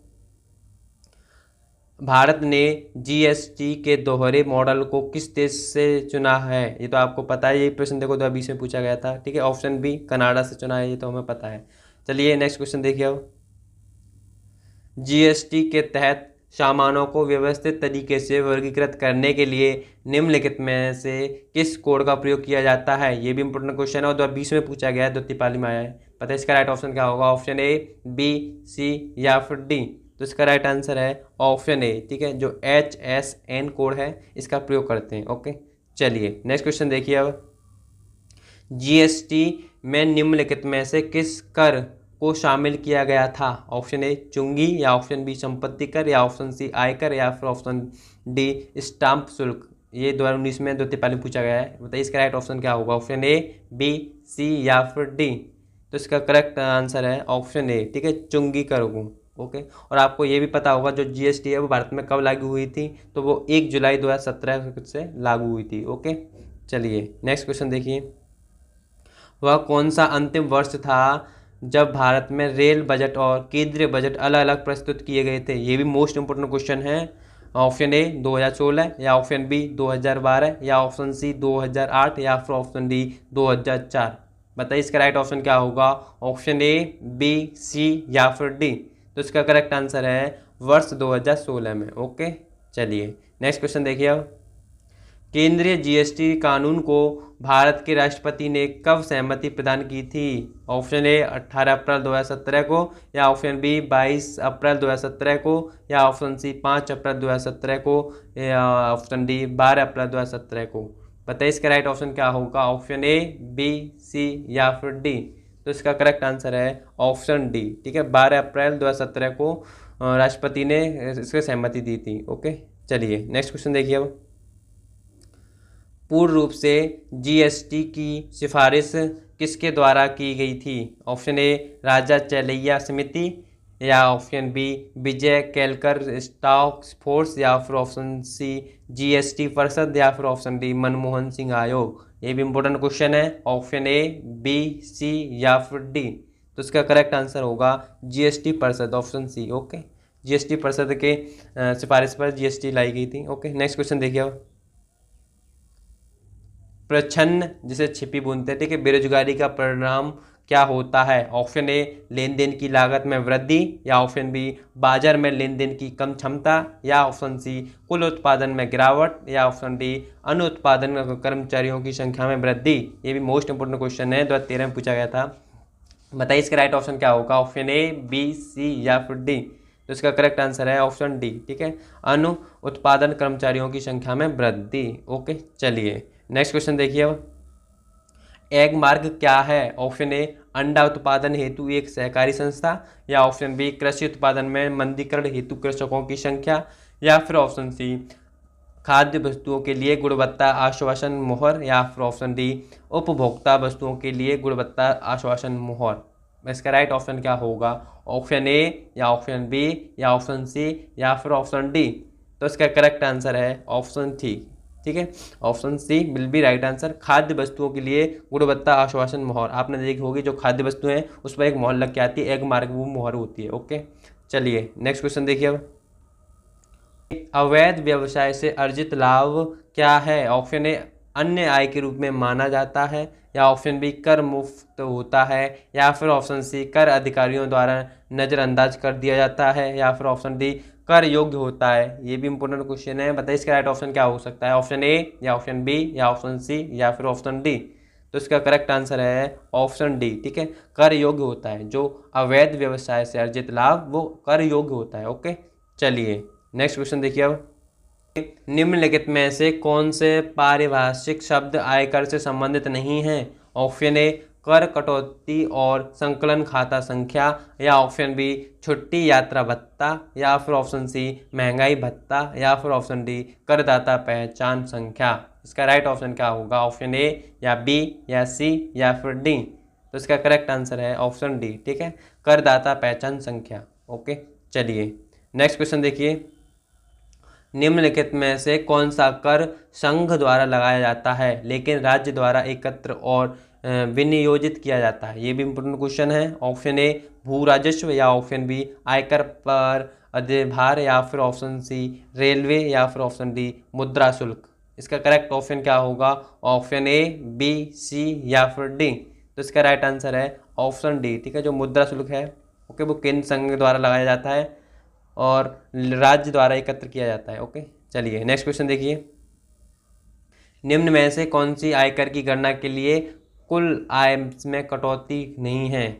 भारत ने GST के दोहरे मॉडल को किस देश से चुना है? ये तो आपको पता है, ये प्रश्न देखो 2020 में पूछा गया था। ठीक है, ऑप्शन बी कनाडा से चुना है, ये तो हमें पता है। चलिए नेक्स्ट क्वेश्चन देखिए। अब GST के तहत सामानों को व्यवस्थित तरीके से वर्गीकृत करने के लिए निम्नलिखित में से किस कोड का प्रयोग किया जाता है? ये भी इंपॉर्टेंट क्वेश्चन है और 2020 में पूछा गया है, द्वितीय पाली में आया है। पता है इसका राइट ऑप्शन क्या होगा? ऑप्शन ए, बी, सी या फिर डी। तो इसका राइट आंसर है ऑप्शन ए। ठीक है, जो HSN कोड है इसका प्रयोग करते हैं। ओके, चलिए नेक्स्ट क्वेश्चन देखिए। अब GST में निम्नलिखित में से किस कर को शामिल किया गया था? ऑप्शन ए चुंगी, या ऑप्शन बी संपत्ति कर, या ऑप्शन सी आयकर, या फिर ऑप्शन डी स्टाम्प शुल्क। ये 2019 में द्वितीय पाली पूछा गया है। बताइए इसका राइट ऑप्शन क्या होगा? ऑप्शन ए, बी, सी या फिर डी। तो इसका करेक्ट आंसर है ऑप्शन ए। ठीक है, चुंगी कर को। ओके, और आपको ये भी पता होगा जो GST है वो भारत में कब लागू हुई थी? तो वो 1 जुलाई 2017 से लागू हुई थी। ओके, चलिए नेक्स्ट क्वेश्चन देखिए। वह कौन सा अंतिम वर्ष था जब भारत में रेल बजट और केंद्रीय बजट अलग अलग प्रस्तुत किए गए थे? ये भी मोस्ट इंपोर्टेंट क्वेश्चन है। ऑप्शन ए 2016, या ऑप्शन बी 2012, या ऑप्शन सी 2008, या फिर ऑप्शन डी 2004। बताइए इसका राइट ऑप्शन क्या होगा? ऑप्शन ए, बी, सी या फिर डी। तो इसका करेक्ट आंसर है वर्ष 2016 में। ओके, चलिए नेक्स्ट क्वेश्चन देखिए। अब केंद्रीय जीएसटी कानून को भारत के राष्ट्रपति ने कब सहमति प्रदान की थी? ऑप्शन ए 18 अप्रैल 2017 को, या ऑप्शन बी 22 अप्रैल 2017 को, या ऑप्शन सी 5 अप्रैल 2017 को, या ऑप्शन डी 12 अप्रैल 2017 को। बताइए इसका राइट ऑप्शन क्या होगा? ऑप्शन ए, बी, सी या फिर डी। तो इसका करेक्ट आंसर है ऑप्शन डी। ठीक है, 12 अप्रैल 2017 को राष्ट्रपति ने इसकी सहमति दी थी। ओके, चलिए नेक्स्ट क्वेश्चन देखिए। अब पूर्ण रूप से जीएसटी की सिफारिश किसके द्वारा की गई थी? ऑप्शन ए राजा चैलैया समिति, या ऑप्शन बी विजय केलकर टास्क फोर्स, या फिर ऑप्शन सी जीएसटी परिषद, या फिर ऑप्शन डी मनमोहन सिंह आयोग। ये भी इंपॉर्टेंट क्वेश्चन है। ऑप्शन ए, बी, सी या फिर डी। तो इसका करेक्ट आंसर होगा जीएसटी परिषद, ऑप्शन सी। ओके, जीएसटी परिषद के सिफारिश पर जीएसटी लाई गई थी। ओके, नेक्स्ट क्वेश्चन देखिए। अब प्रच्छन्न जिसे छिपी बूंद है, ठीक है, बेरोजगारी का परिणाम क्या होता है? ऑप्शन ए लेन देन की लागत में वृद्धि, या ऑप्शन बी बाजार में लेन देन की कम क्षमता, या ऑप्शन सी कुल उत्पादन में गिरावट, या ऑप्शन डी अनुत्पादन कर्मचारियों की संख्या में वृद्धि। ये भी मोस्ट इंपोर्टेंट क्वेश्चन है, 2013 में पूछा गया था। बताइए इसका राइट ऑप्शन क्या होगा? ऑप्शन ए, बी, सी या फिर डी। तो इसका करेक्ट आंसर है ऑप्शन डी। ठीक है, अनु उत्पादन कर्मचारियों की संख्या में वृद्धि। ओके, चलिए नेक्स्ट क्वेश्चन देखिए। अब एग मार्क क्या है? ऑप्शन ए अंडा उत्पादन हेतु एक सहकारी संस्था, या ऑप्शन बी कृषि उत्पादन में मंदीकरण हेतु कृषकों की संख्या, या फिर ऑप्शन सी खाद्य वस्तुओं के लिए गुणवत्ता आश्वासन मोहर, या फिर ऑप्शन डी उपभोक्ता वस्तुओं के लिए गुणवत्ता आश्वासन मोहर। इसका राइट ऑप्शन क्या होगा? ऑप्शन ए, या ऑप्शन बी, या ऑप्शन सी या फिर ऑप्शन डी। तो इसका करेक्ट आंसर है ऑप्शन सी। ठीक है, option C will be right answer. खाद्य वस्तुओं के लिए गुणवत्ता आश्वासन मोहर, आपने देखी होगी जो खाद्य वस्तुएं हैं उस पर एक मोहर लग के आती है, एग मार्क वो मोहर होती है। ओके, चलिए नेक्स्ट क्वेश्चन देखिए। अब अवैध व्यवसाय से अर्जित लाभ क्या है? ऑप्शन ए अन्य आय के रूप में माना जाता है, या ऑप्शन बी कर मुफ्त होता है, या फिर ऑप्शन सी कर अधिकारियों द्वारा नज़रअंदाज कर दिया जाता है, या फिर ऑप्शन डी कर योग्य होता है। ये भी इंपॉर्टेंट क्वेश्चन है। बताइए इसका राइट ऑप्शन क्या हो सकता है? ऑप्शन ए, या ऑप्शन बी, या ऑप्शन सी या फिर ऑप्शन डी। तो इसका करेक्ट आंसर है ऑप्शन डी। ठीक है, कर योग्य होता है, जो अवैध व्यवसाय से अर्जित लाभ वो कर योग्य होता है। ओके, चलिए नेक्स्ट क्वेश्चन देखिए। अब निम्नलिखित में से कौन से पारिभाषिक शब्द आयकर से संबंधित नहीं हैं? ऑप्शन ए कर कटौती और संकलन खाता संख्या, या ऑप्शन बी छुट्टी यात्रा भत्ता, या फिर ऑप्शन सी महंगाई भत्ता, या फिर ऑप्शन डी करदाता पहचान संख्या। इसका राइट ऑप्शन क्या होगा? ऑप्शन ए, या बी, या सी या फिर डी। तो इसका करेक्ट आंसर है ऑप्शन डी। ठीक है, करदाता पहचान संख्या। ओके, चलिए नेक्स्ट क्वेश्चन देखिए। निम्नलिखित में से कौन सा कर संघ द्वारा लगाया जाता है लेकिन राज्य द्वारा एकत्र और विनियोजित किया जाता है? ये भी इंपोर्टेंट क्वेश्चन है। ऑप्शन ए भू राजस्व, या ऑप्शन बी आयकर पर अधिभार, या फिर ऑप्शन सी रेलवे, या फिर ऑप्शन डी मुद्रा शुल्क। इसका करेक्ट ऑप्शन क्या होगा? ऑप्शन ए, बी, सी या फिर डी। तो इसका राइट आंसर है ऑप्शन डी। ठीक है, जो मुद्रा शुल्क है ओके वो केंद्र संघ द्वारा लगाया जाता है और राज्य द्वारा एकत्र किया जाता है। ओके, चलिए नेक्स्ट क्वेश्चन देखिए। निम्न में से कौन सी आयकर की गणना के लिए कुल आय में कटौती नहीं है?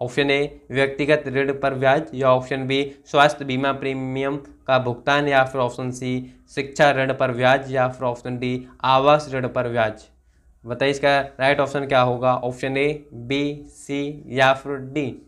ऑप्शन ए व्यक्तिगत ऋण पर ब्याज, या ऑप्शन बी स्वास्थ्य बीमा प्रीमियम का भुगतान, या फिर ऑप्शन सी शिक्षा ऋण पर ब्याज, या फिर ऑप्शन डी आवास ऋण पर ब्याज। बताइए इसका राइट ऑप्शन क्या होगा? ऑप्शन ए, बी, सी या फिर डी।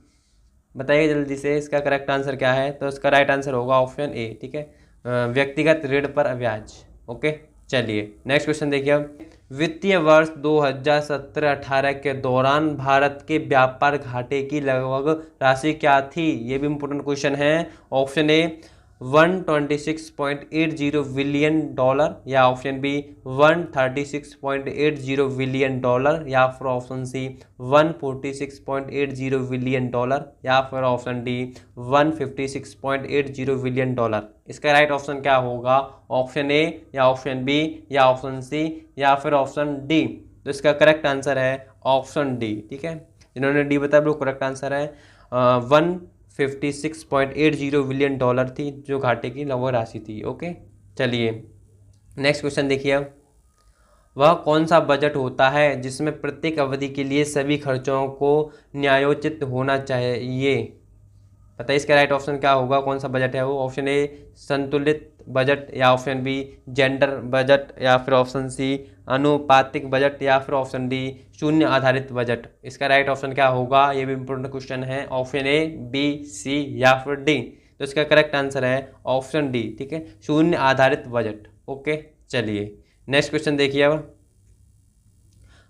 बताइए जल्दी से इसका करेक्ट आंसर क्या है? तो इसका राइट आंसर होगा ऑप्शन ए। ठीक है, व्यक्तिगत ऋण पर ब्याज। ओके, चलिए नेक्स्ट क्वेश्चन देखिए। अब वित्तीय वर्ष 2017-18 के दौरान भारत के व्यापार घाटे की लगभग राशि क्या थी? ये भी इंपोर्टेंट क्वेश्चन है। ऑप्शन ए 126.80 बिलियन डॉलर, या ऑप्शन बी 136.80 बिलियन डॉलर, या फिर ऑप्शन सी 146.80 बिलियन डॉलर, या फिर ऑप्शन डी 156.80 बिलियन डॉलर। इसका राइट ऑप्शन क्या होगा? ऑप्शन ए, या ऑप्शन बी, या ऑप्शन सी या फिर ऑप्शन डी। तो इसका करेक्ट आंसर है ऑप्शन डी। ठीक है, जिन्होंने डी बताया वो करेक्ट आंसर है। 156.80 बिलियन डॉलर थी जो घाटे की लगभग राशि थी। ओके, चलिए नेक्स्ट क्वेश्चन देखिए। अब वह कौन सा बजट होता है जिसमें प्रत्येक अवधि के लिए सभी खर्चों को न्यायोचित होना चाहिए? बताइए इसका राइट ऑप्शन क्या होगा, कौन सा बजट है वो? ऑप्शन ए संतुलित बजट, या ऑप्शन बी जेंडर बजट, या फिर ऑप्शन सी अनुपातिक बजट, या फिर ऑप्शन डी शून्य आधारित बजट। इसका राइट ऑप्शन क्या होगा, ये भी इंपॉर्टेंट क्वेश्चन है। ऑप्शन ए, बी, सी या फिर डी। तो इसका करेक्ट आंसर है ऑप्शन डी, ठीक है, शून्य आधारित बजट। ओके, चलिए नेक्स्ट क्वेश्चन देखिए। अब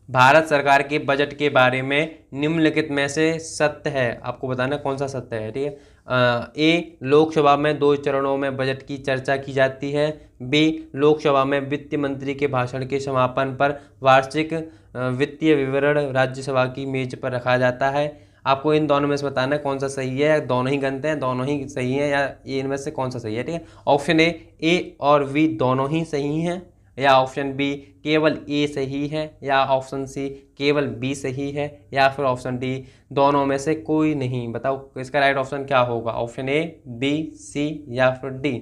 भारत सरकार के बजट के बारे में निम्नलिखित में से सत्य है, आपको बताना कौन सा सत्य है, ठीक है। ए, लोकसभा में 2 चरणों में बजट की चर्चा की जाती है। बी, लोकसभा में वित्त मंत्री के भाषण के समापन पर वार्षिक वित्तीय विवरण राज्यसभा की मेज पर रखा जाता है। आपको इन दोनों में से बताना है कौन सा सही है, दोनों ही गलत हैं, दोनों ही सही हैं, या ये इनमें से कौन सा सही है, ठीक है। ऑप्शन ए और बी दोनों ही सही हैं, या ऑप्शन बी केवल ए सही है, या ऑप्शन सी केवल बी सही है, या फिर ऑप्शन डी दोनों में से कोई नहीं। बताओ इसका राइट ऑप्शन क्या होगा, ऑप्शन ए, बी, सी या फिर डी।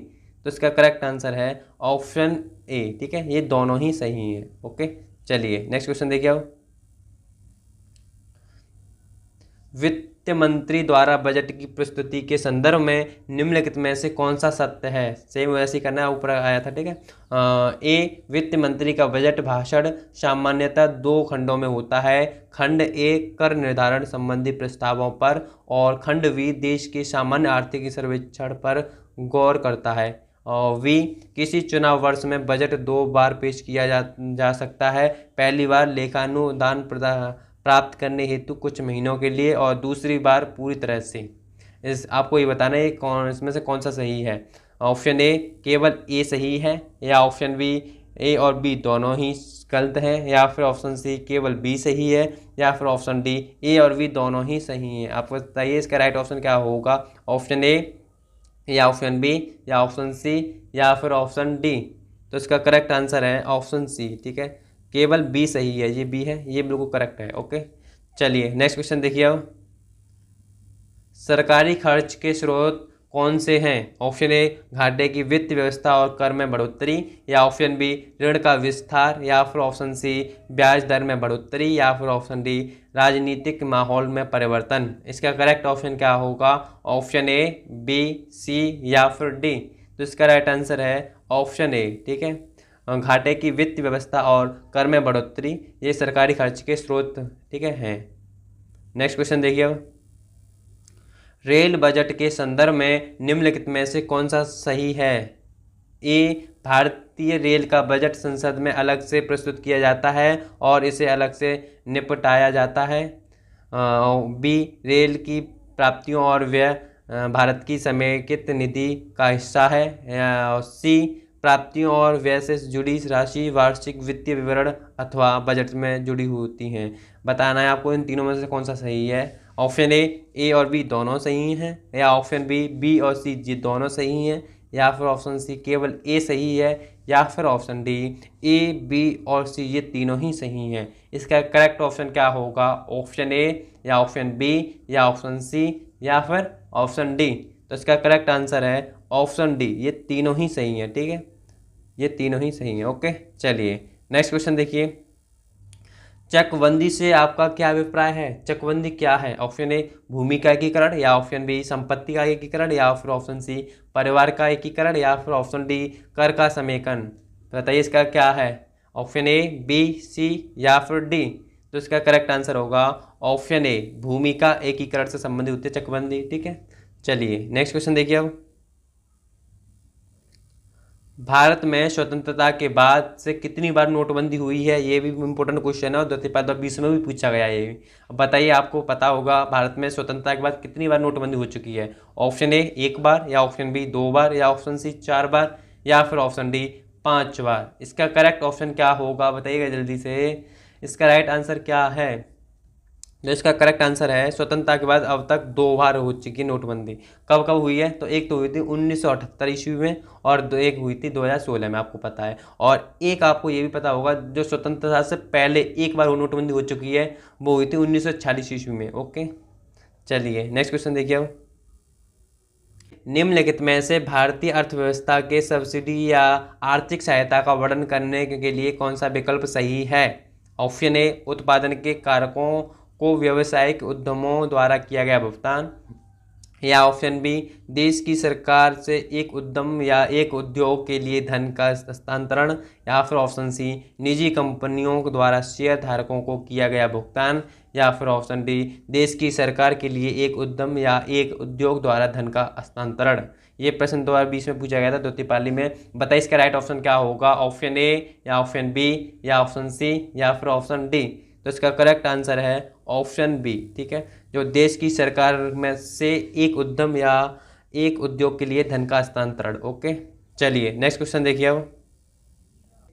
तो इसका करेक्ट आंसर है ऑप्शन ए, ठीक है, ये दोनों ही सही हैं। ओके, चलिए नेक्स्ट क्वेश्चन देखिए। अब वित्त मंत्री द्वारा बजट की प्रस्तुति के संदर्भ में निम्नलिखित में से कौन सा सत्य है? सेम वैसे ही करना है, ऊपर आया था, ठीक है। ए, वित्त मंत्री का बजट भाषण सामान्यतः 2 खंडों में होता है। खंड ए कर निर्धारण संबंधी प्रस्तावों पर, और खंड बी देश के सामान्य आर्थिक सर्वेक्षण पर गौर करता है। और वी, किसी चुनाव वर्ष में बजट 2 बार पेश किया जा सकता है। पहली बार लेखानुदान प्राप्त करने हेतु कुछ महीनों के लिए, और दूसरी बार पूरी तरह से। आपको ये बताना है कौन इसमें से कौन सा सही है। ऑप्शन ए केवल ए सही है, या ऑप्शन बी ए और बी दोनों ही गलत हैं, या फिर ऑप्शन सी केवल बी सही है, या फिर ऑप्शन डी ए और बी दोनों ही सही हैं। आपको बताइए इसका राइट ऑप्शन क्या होगा, ऑप्शन ए, या ऑप्शन बी, या ऑप्शन सी, या फिर ऑप्शन डी। तो इसका करेक्ट आंसर है ऑप्शन सी, ठीक है, केवल बी सही है, ये बी है, ये बिल्कुल करेक्ट है। ओके, चलिए नेक्स्ट क्वेश्चन देखिए। अब सरकारी खर्च के स्रोत कौन से हैं? ऑप्शन ए घाटे की वित्त व्यवस्था और कर में बढ़ोतरी, या ऑप्शन बी ऋण का विस्तार, या फिर ऑप्शन सी ब्याज दर में बढ़ोतरी, या फिर ऑप्शन डी राजनीतिक माहौल में परिवर्तन। इसका करेक्ट ऑप्शन क्या होगा, ऑप्शन ए, बी, सी या फिर डी। तो इसका राइट आंसर है ऑप्शन ए, ठीक है, घाटे की वित्त व्यवस्था और कर में बढ़ोतरी ये सरकारी खर्च के स्रोत, ठीक है, हैं। नेक्स्ट क्वेश्चन देखिए। अब रेल बजट के संदर्भ में निम्नलिखित में से कौन सा सही है? ए, भारतीय रेल का बजट संसद में अलग से प्रस्तुत किया जाता है और इसे अलग से निपटाया जाता है। बी, रेल की प्राप्तियों और व्यय भारत की समेकित निधि का हिस्सा है। सी, प्राप्तियों और व्यय से जुड़ी राशि वार्षिक वित्तीय विवरण अथवा बजट में जुड़ी होती हैं। बताना है आपको इन तीनों में से कौन सा सही है। ऑप्शन ए और बी दोनों सही हैं, या ऑप्शन बी और सी जी दोनों सही हैं, या फिर ऑप्शन सी केवल ए सही है, या फिर ऑप्शन डी ए, बी और सी ये तीनों ही सही हैं। इसका करेक्ट ऑप्शन क्या होगा, ऑप्शन ए, या ऑप्शन बी, या ऑप्शन सी, या फिर ऑप्शन डी। तो इसका करेक्ट आंसर है ऑप्शन डी, ये तीनों ही सही हैं, ठीक है, ये तीनों ही सही हैं। ओके, चलिए नेक्स्ट क्वेश्चन देखिए। चकबंदी से आपका क्या अभिप्राय है? चकबंदी क्या है? ऑप्शन ए भूमि का एकीकरण, या ऑप्शन बी संपत्ति का एकीकरण, या फिर ऑप्शन सी परिवार का एकीकरण, या फिर ऑप्शन डी कर का समेकन। बताइए इसका क्या है, ऑप्शन ए, बी, सी या फिर डी। तो इसका करेक्ट आंसर होगा ऑप्शन ए, भूमि का एकीकरण से संबंधित होती है चकबंदी, ठीक है। चलिए नेक्स्ट क्वेश्चन देखिए। अब भारत में स्वतंत्रता के बाद से कितनी बार नोटबंदी हुई है? ये भी इम्पोर्टेंट क्वेश्चन है और 2020 में भी पूछा गया है ये। अब बताइए, आपको पता होगा भारत में स्वतंत्रता के बाद कितनी बार नोटबंदी हो चुकी है। ऑप्शन ए 1 बार, या ऑप्शन बी 2 बार, या ऑप्शन सी 4 बार, या फिर ऑप्शन डी 5 बार। इसका करेक्ट ऑप्शन क्या होगा, बताइएगा जल्दी से। इसका राइट आंसर क्या है? जो इसका करेक्ट आंसर है, स्वतंत्रता के बाद अब तक 2 बार हो चुकी नोटबंदी। कब कब हुई है? तो एक तो हुई थी 1978 ईस्वी में, और एक हुई थी 2016 में, आपको पता है। और एक आपको ये भी पता होगा, जो स्वतंत्रता से पहले एक बार नोटबंदी हो चुकी है, वो हुई थी 1946 ईस्वी में। ओके, चलिए नेक्स्ट क्वेश्चन देखिए। अब निम्नलिखित में से भारतीय अर्थव्यवस्था के सब्सिडी या आर्थिक सहायता का वर्णन करने के लिए कौन सा विकल्प सही है? ऑप्शन ए, उत्पादन के कारकों को व्यावसायिक उद्यमों द्वारा किया गया भुगतान, या ऑप्शन बी, देश की सरकार से एक उद्यम या एक उद्योग के लिए धन का हस्तांतरण, या फिर ऑप्शन सी, निजी कंपनियों द्वारा शेयर धारकों को किया गया भुगतान, या फिर ऑप्शन डी, देश की सरकार के लिए एक उद्यम या एक उद्योग द्वारा धन का हस्तांतरण। ये प्रश्न 2020 में पूछा गया था द्वितीय पाली में। बताइए इसका राइट ऑप्शन क्या होगा? ऑप्शन ए, या ऑप्शन बी, या ऑप्शन सी, या फिर ऑप्शन डी। तो इसका करेक्ट आंसर है ऑप्शन बी। ठीक है, जो देश की सरकार में से एक उद्यम या एक उद्योग के लिए धन का हस्तांतरण। ओके, चलिए नेक्स्ट क्वेश्चन देखिए। अब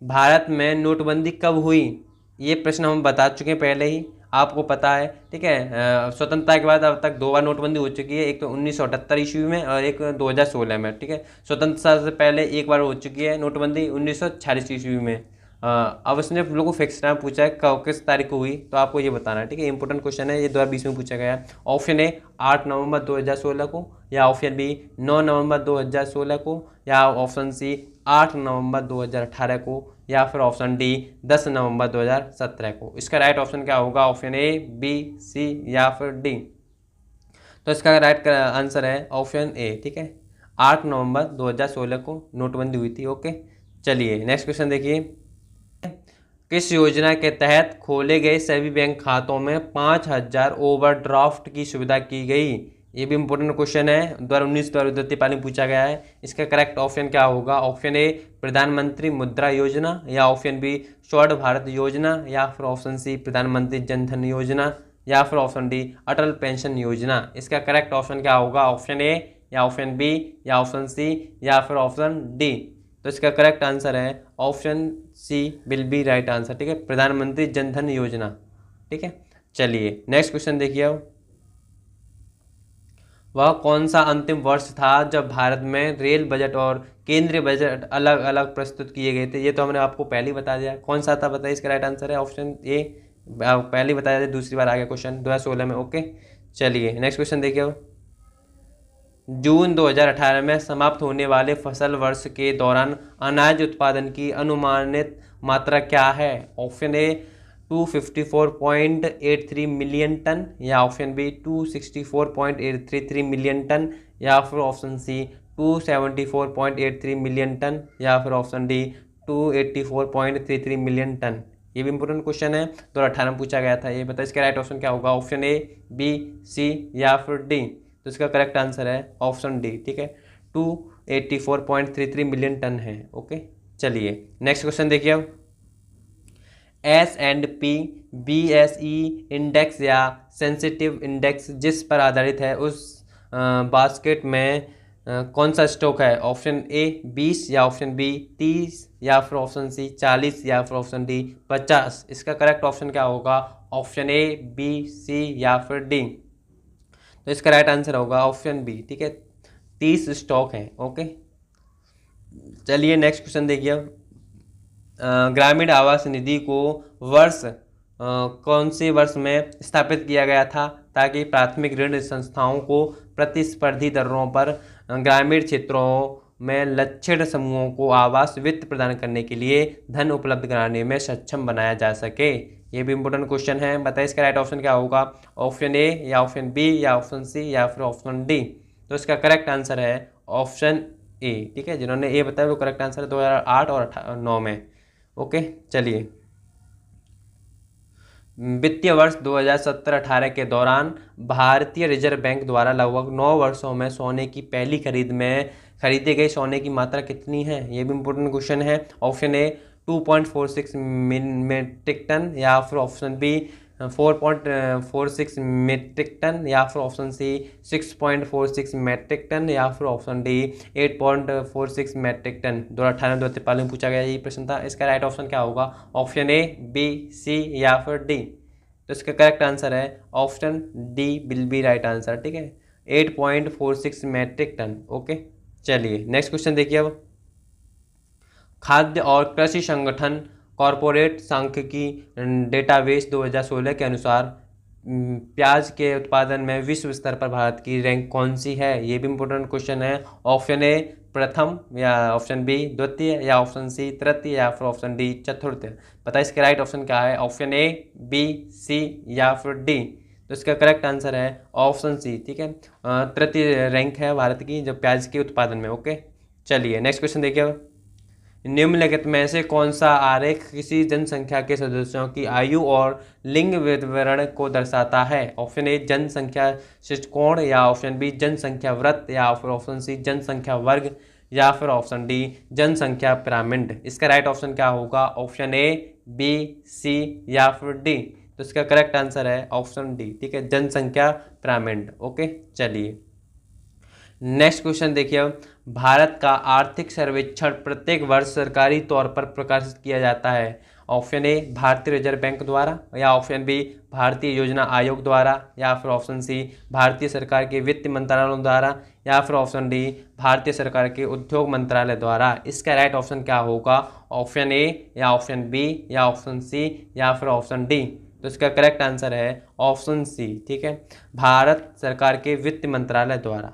भारत में नोटबंदी कब हुई? ये प्रश्न हम बता चुके हैं पहले ही, आपको पता है। ठीक है, स्वतंत्रता के बाद अब तक 2 बार नोटबंदी हो चुकी है, एक तो 1978 ईस्वी में और एक 2016 में। ठीक है, स्वतंत्रता से पहले एक बार हो चुकी है नोटबंदी 1946 ईस्वी में। अब इसने लोगों को फिक्स टाइम पूछा है कब किस तारीख को हुई, तो आपको ये बताना है। ठीक है, इंपॉर्टेंट क्वेश्चन है ये, 2020 में पूछा गया है। ऑप्शन ए 8 नवंबर 2016 को, या ऑप्शन बी 9 नवंबर 2016 को, या ऑप्शन सी 8 नवंबर 2018 को, या फिर ऑप्शन डी 10 नवंबर 2017 को। इसका राइट ऑप्शन क्या होगा? ऑप्शन ए, बी, सी, या फिर डी। तो इसका राइट आंसर है ऑप्शन ए। ठीक है, 8 नवंबर 2016 को नोटबंदी हुई थी। ओके, चलिए नेक्स्ट क्वेश्चन देखिए। किस योजना के तहत खोले गए सभी बैंक खातों में 5,000 ओवरड्राफ्ट की सुविधा की गई? ये भी इंपॉर्टेंट क्वेश्चन है, 2019 द्वितीय पाली में पूछा गया है। इसका करेक्ट ऑप्शन क्या होगा? ऑप्शन ए, प्रधानमंत्री मुद्रा योजना, या ऑप्शन बी, स्वर्ण भारत योजना, या फिर ऑप्शन सी, प्रधानमंत्री जन धन योजना, या फिर ऑप्शन डी, अटल पेंशन योजना। इसका करेक्ट ऑप्शन क्या होगा? ऑप्शन ए, या ऑप्शन बी, या ऑप्शन सी, या फिर ऑप्शन डी। तो इसका करेक्ट आंसर है option C will be right answer. ठीक है, प्रधानमंत्री जन धन योजना। ठीक है, चलिए नेक्स्ट क्वेश्चन देखिए। अब वह कौन सा अंतिम वर्ष था जब भारत में रेल बजट और केंद्रीय बजट अलग अलग प्रस्तुत किए गए थे? ये तो हमने आपको पहले ही बता दिया, कौन सा था बताइए। इसका राइट आंसर है ऑप्शन ए, पहले ही बताया था, दूसरी बार आ गया क्वेश्चन 2016 में। ओके, चलिए नेक्स्ट क्वेश्चन देखिए। अब जून 2018 में समाप्त होने वाले फसल वर्ष के दौरान अनाज उत्पादन की अनुमानित मात्रा क्या है? ऑप्शन ए 254.83 मिलियन टन, या ऑप्शन बी 264.833 मिलियन टन, या फिर ऑप्शन सी 274.83 मिलियन टन, या फिर ऑप्शन डी 284.33 मिलियन टन। ये भी इंपॉर्टेंट क्वेश्चन है, 2018 में पूछा गया था। ये बताइए इसका राइट ऑप्शन क्या होगा? ऑप्शन ए, बी, सी, या फिर डी। तो इसका करेक्ट आंसर है ऑप्शन डी। ठीक है, 284.33 मिलियन टन है। ओके, चलिए नेक्स्ट क्वेश्चन देखिए। अब S&P BSE इंडेक्स या सेंसिटिव इंडेक्स जिस पर आधारित है उस बास्केट में कौन सा स्टॉक है? ऑप्शन ए 20, या ऑप्शन बी 30, या फिर ऑप्शन सी 40, या फिर ऑप्शन डी 50। इसका करेक्ट ऑप्शन क्या होगा? ऑप्शन ए, बी, सी, या फिर डी। तो इसका राइट आंसर होगा ऑप्शन बी। ठीक है, 30 स्टॉक हैं। ओके, चलिए नेक्स्ट क्वेश्चन देखिए। ग्रामीण आवास निधि को वर्ष कौन से वर्ष में स्थापित किया गया था ताकि प्राथमिक ऋण संस्थाओं को प्रतिस्पर्धी दरों पर ग्रामीण क्षेत्रों में लक्षित समूहों को आवास वित्त प्रदान करने के लिए धन उपलब्ध कराने में सक्षम बनाया जा सके? ये भी इंपॉर्टेंट क्वेश्चन है, बताइए इसका राइट ऑप्शन क्या होगा? ऑप्शन ए, या ऑप्शन बी, या ऑप्शन सी, या फिर ऑप्शन डी। तो इसका करेक्ट आंसर है ऑप्शन ए। ठीक है, जिन्होंने ए बताया वो करेक्ट आंसर है 2008 और 9 में। ओके, चलिए वित्तीय वर्ष 2017-18 के दौरान भारतीय रिजर्व बैंक द्वारा लगभग 9 वर्षों में सोने की पहली खरीद में खरीदे गए सोने की मात्रा कितनी है? ये भी इंपॉर्टेंट क्वेश्चन है। ऑप्शन ए 2.46 मीट्रिक टन, या फिर ऑप्शन बी 4.46 मीट्रिक टन, या फिर ऑप्शन सी 6.46 मीट्रिक टन, या फिर ऑप्शन डी 8.46 मीट्रिक टन। 2018 2013 में पूछा गया ये प्रश्न था। इसका राइट ऑप्शन क्या होगा? ऑप्शन ए, बी, सी, या फिर डी। तो इसका करेक्ट आंसर है option D will be right answer. ठीक है, 8.46 मीट्रिक टन। ओके, चलिए नेक्स्ट क्वेश्चन देखिए। अब खाद्य और कृषि संगठन कॉरपोरेट सांख्यिकी डेटाबेस 2016 के अनुसार प्याज के उत्पादन में विश्व स्तर पर भारत की रैंक कौन सी है, ये भी इम्पोर्टेंट क्वेश्चन है। ऑप्शन ए प्रथम, या ऑप्शन बी द्वितीय, या ऑप्शन सी तृतीय, या फिर ऑप्शन डी चतुर्थ। पता है इसका राइट ऑप्शन क्या है? ऑप्शन ए, बी, सी या फिर डी। तो इसका करेक्ट आंसर है ऑप्शन सी। ठीक है, तृतीय रैंक है भारत की जब प्याज के उत्पादन में। ओके, चलिए नेक्स्ट क्वेश्चन देखिए। निम्नलिखित में से कौन सा आरेख किसी जनसंख्या के सदस्यों की आयु और लिंग विवरण को दर्शाता है? ऑप्शन ए जनसंख्या षटकोण, या ऑप्शन बी जनसंख्या वृत्त, या फिर ऑप्शन सी जनसंख्या वर्ग, या फिर ऑप्शन डी जनसंख्या पिरामिड। इसका राइट ऑप्शन क्या होगा? ऑप्शन ए, बी, सी या फिर डी। तो इसका करेक्ट आंसर है ऑप्शन डी। ठीक है, जनसंख्या पिरामिड। ओके, चलिए नेक्स्ट क्वेश्चन देखिए। भारत का आर्थिक सर्वेक्षण प्रत्येक वर्ष सरकारी तौर पर प्रकाशित किया जाता है। ऑप्शन ए भारतीय रिजर्व बैंक द्वारा, या ऑप्शन बी भारतीय योजना आयोग द्वारा, या फिर ऑप्शन सी भारतीय सरकार के वित्त मंत्रालयों द्वारा, या फिर ऑप्शन डी भारतीय सरकार के उद्योग मंत्रालय द्वारा। इसका राइट ऑप्शन क्या होगा? ऑप्शन ए, या ऑप्शन बी, या ऑप्शन सी या फिर ऑप्शन डी। तो इसका करेक्ट आंसर है ऑप्शन सी। ठीक है, भारत सरकार के वित्त मंत्रालय द्वारा।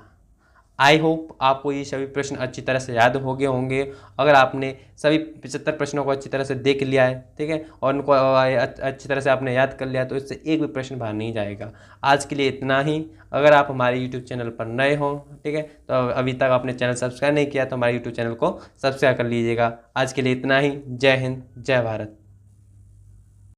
आई होप आपको ये सभी प्रश्न अच्छी तरह से याद हो गए होंगे। अगर आपने सभी 75 प्रश्नों को अच्छी तरह से देख लिया है, ठीक है, और उनको अच्छी तरह से आपने याद कर लिया, तो इससे एक भी प्रश्न बाहर नहीं जाएगा। आज के लिए इतना ही। अगर आप हमारे यूट्यूब चैनल पर नए हों, ठीक है, तो अभी तक आपने चैनल सब्सक्राइब नहीं किया तो हमारे यूट्यूब चैनल को सब्सक्राइब कर लीजिएगा। आज के लिए इतना ही। जय हिंद, जय भारत।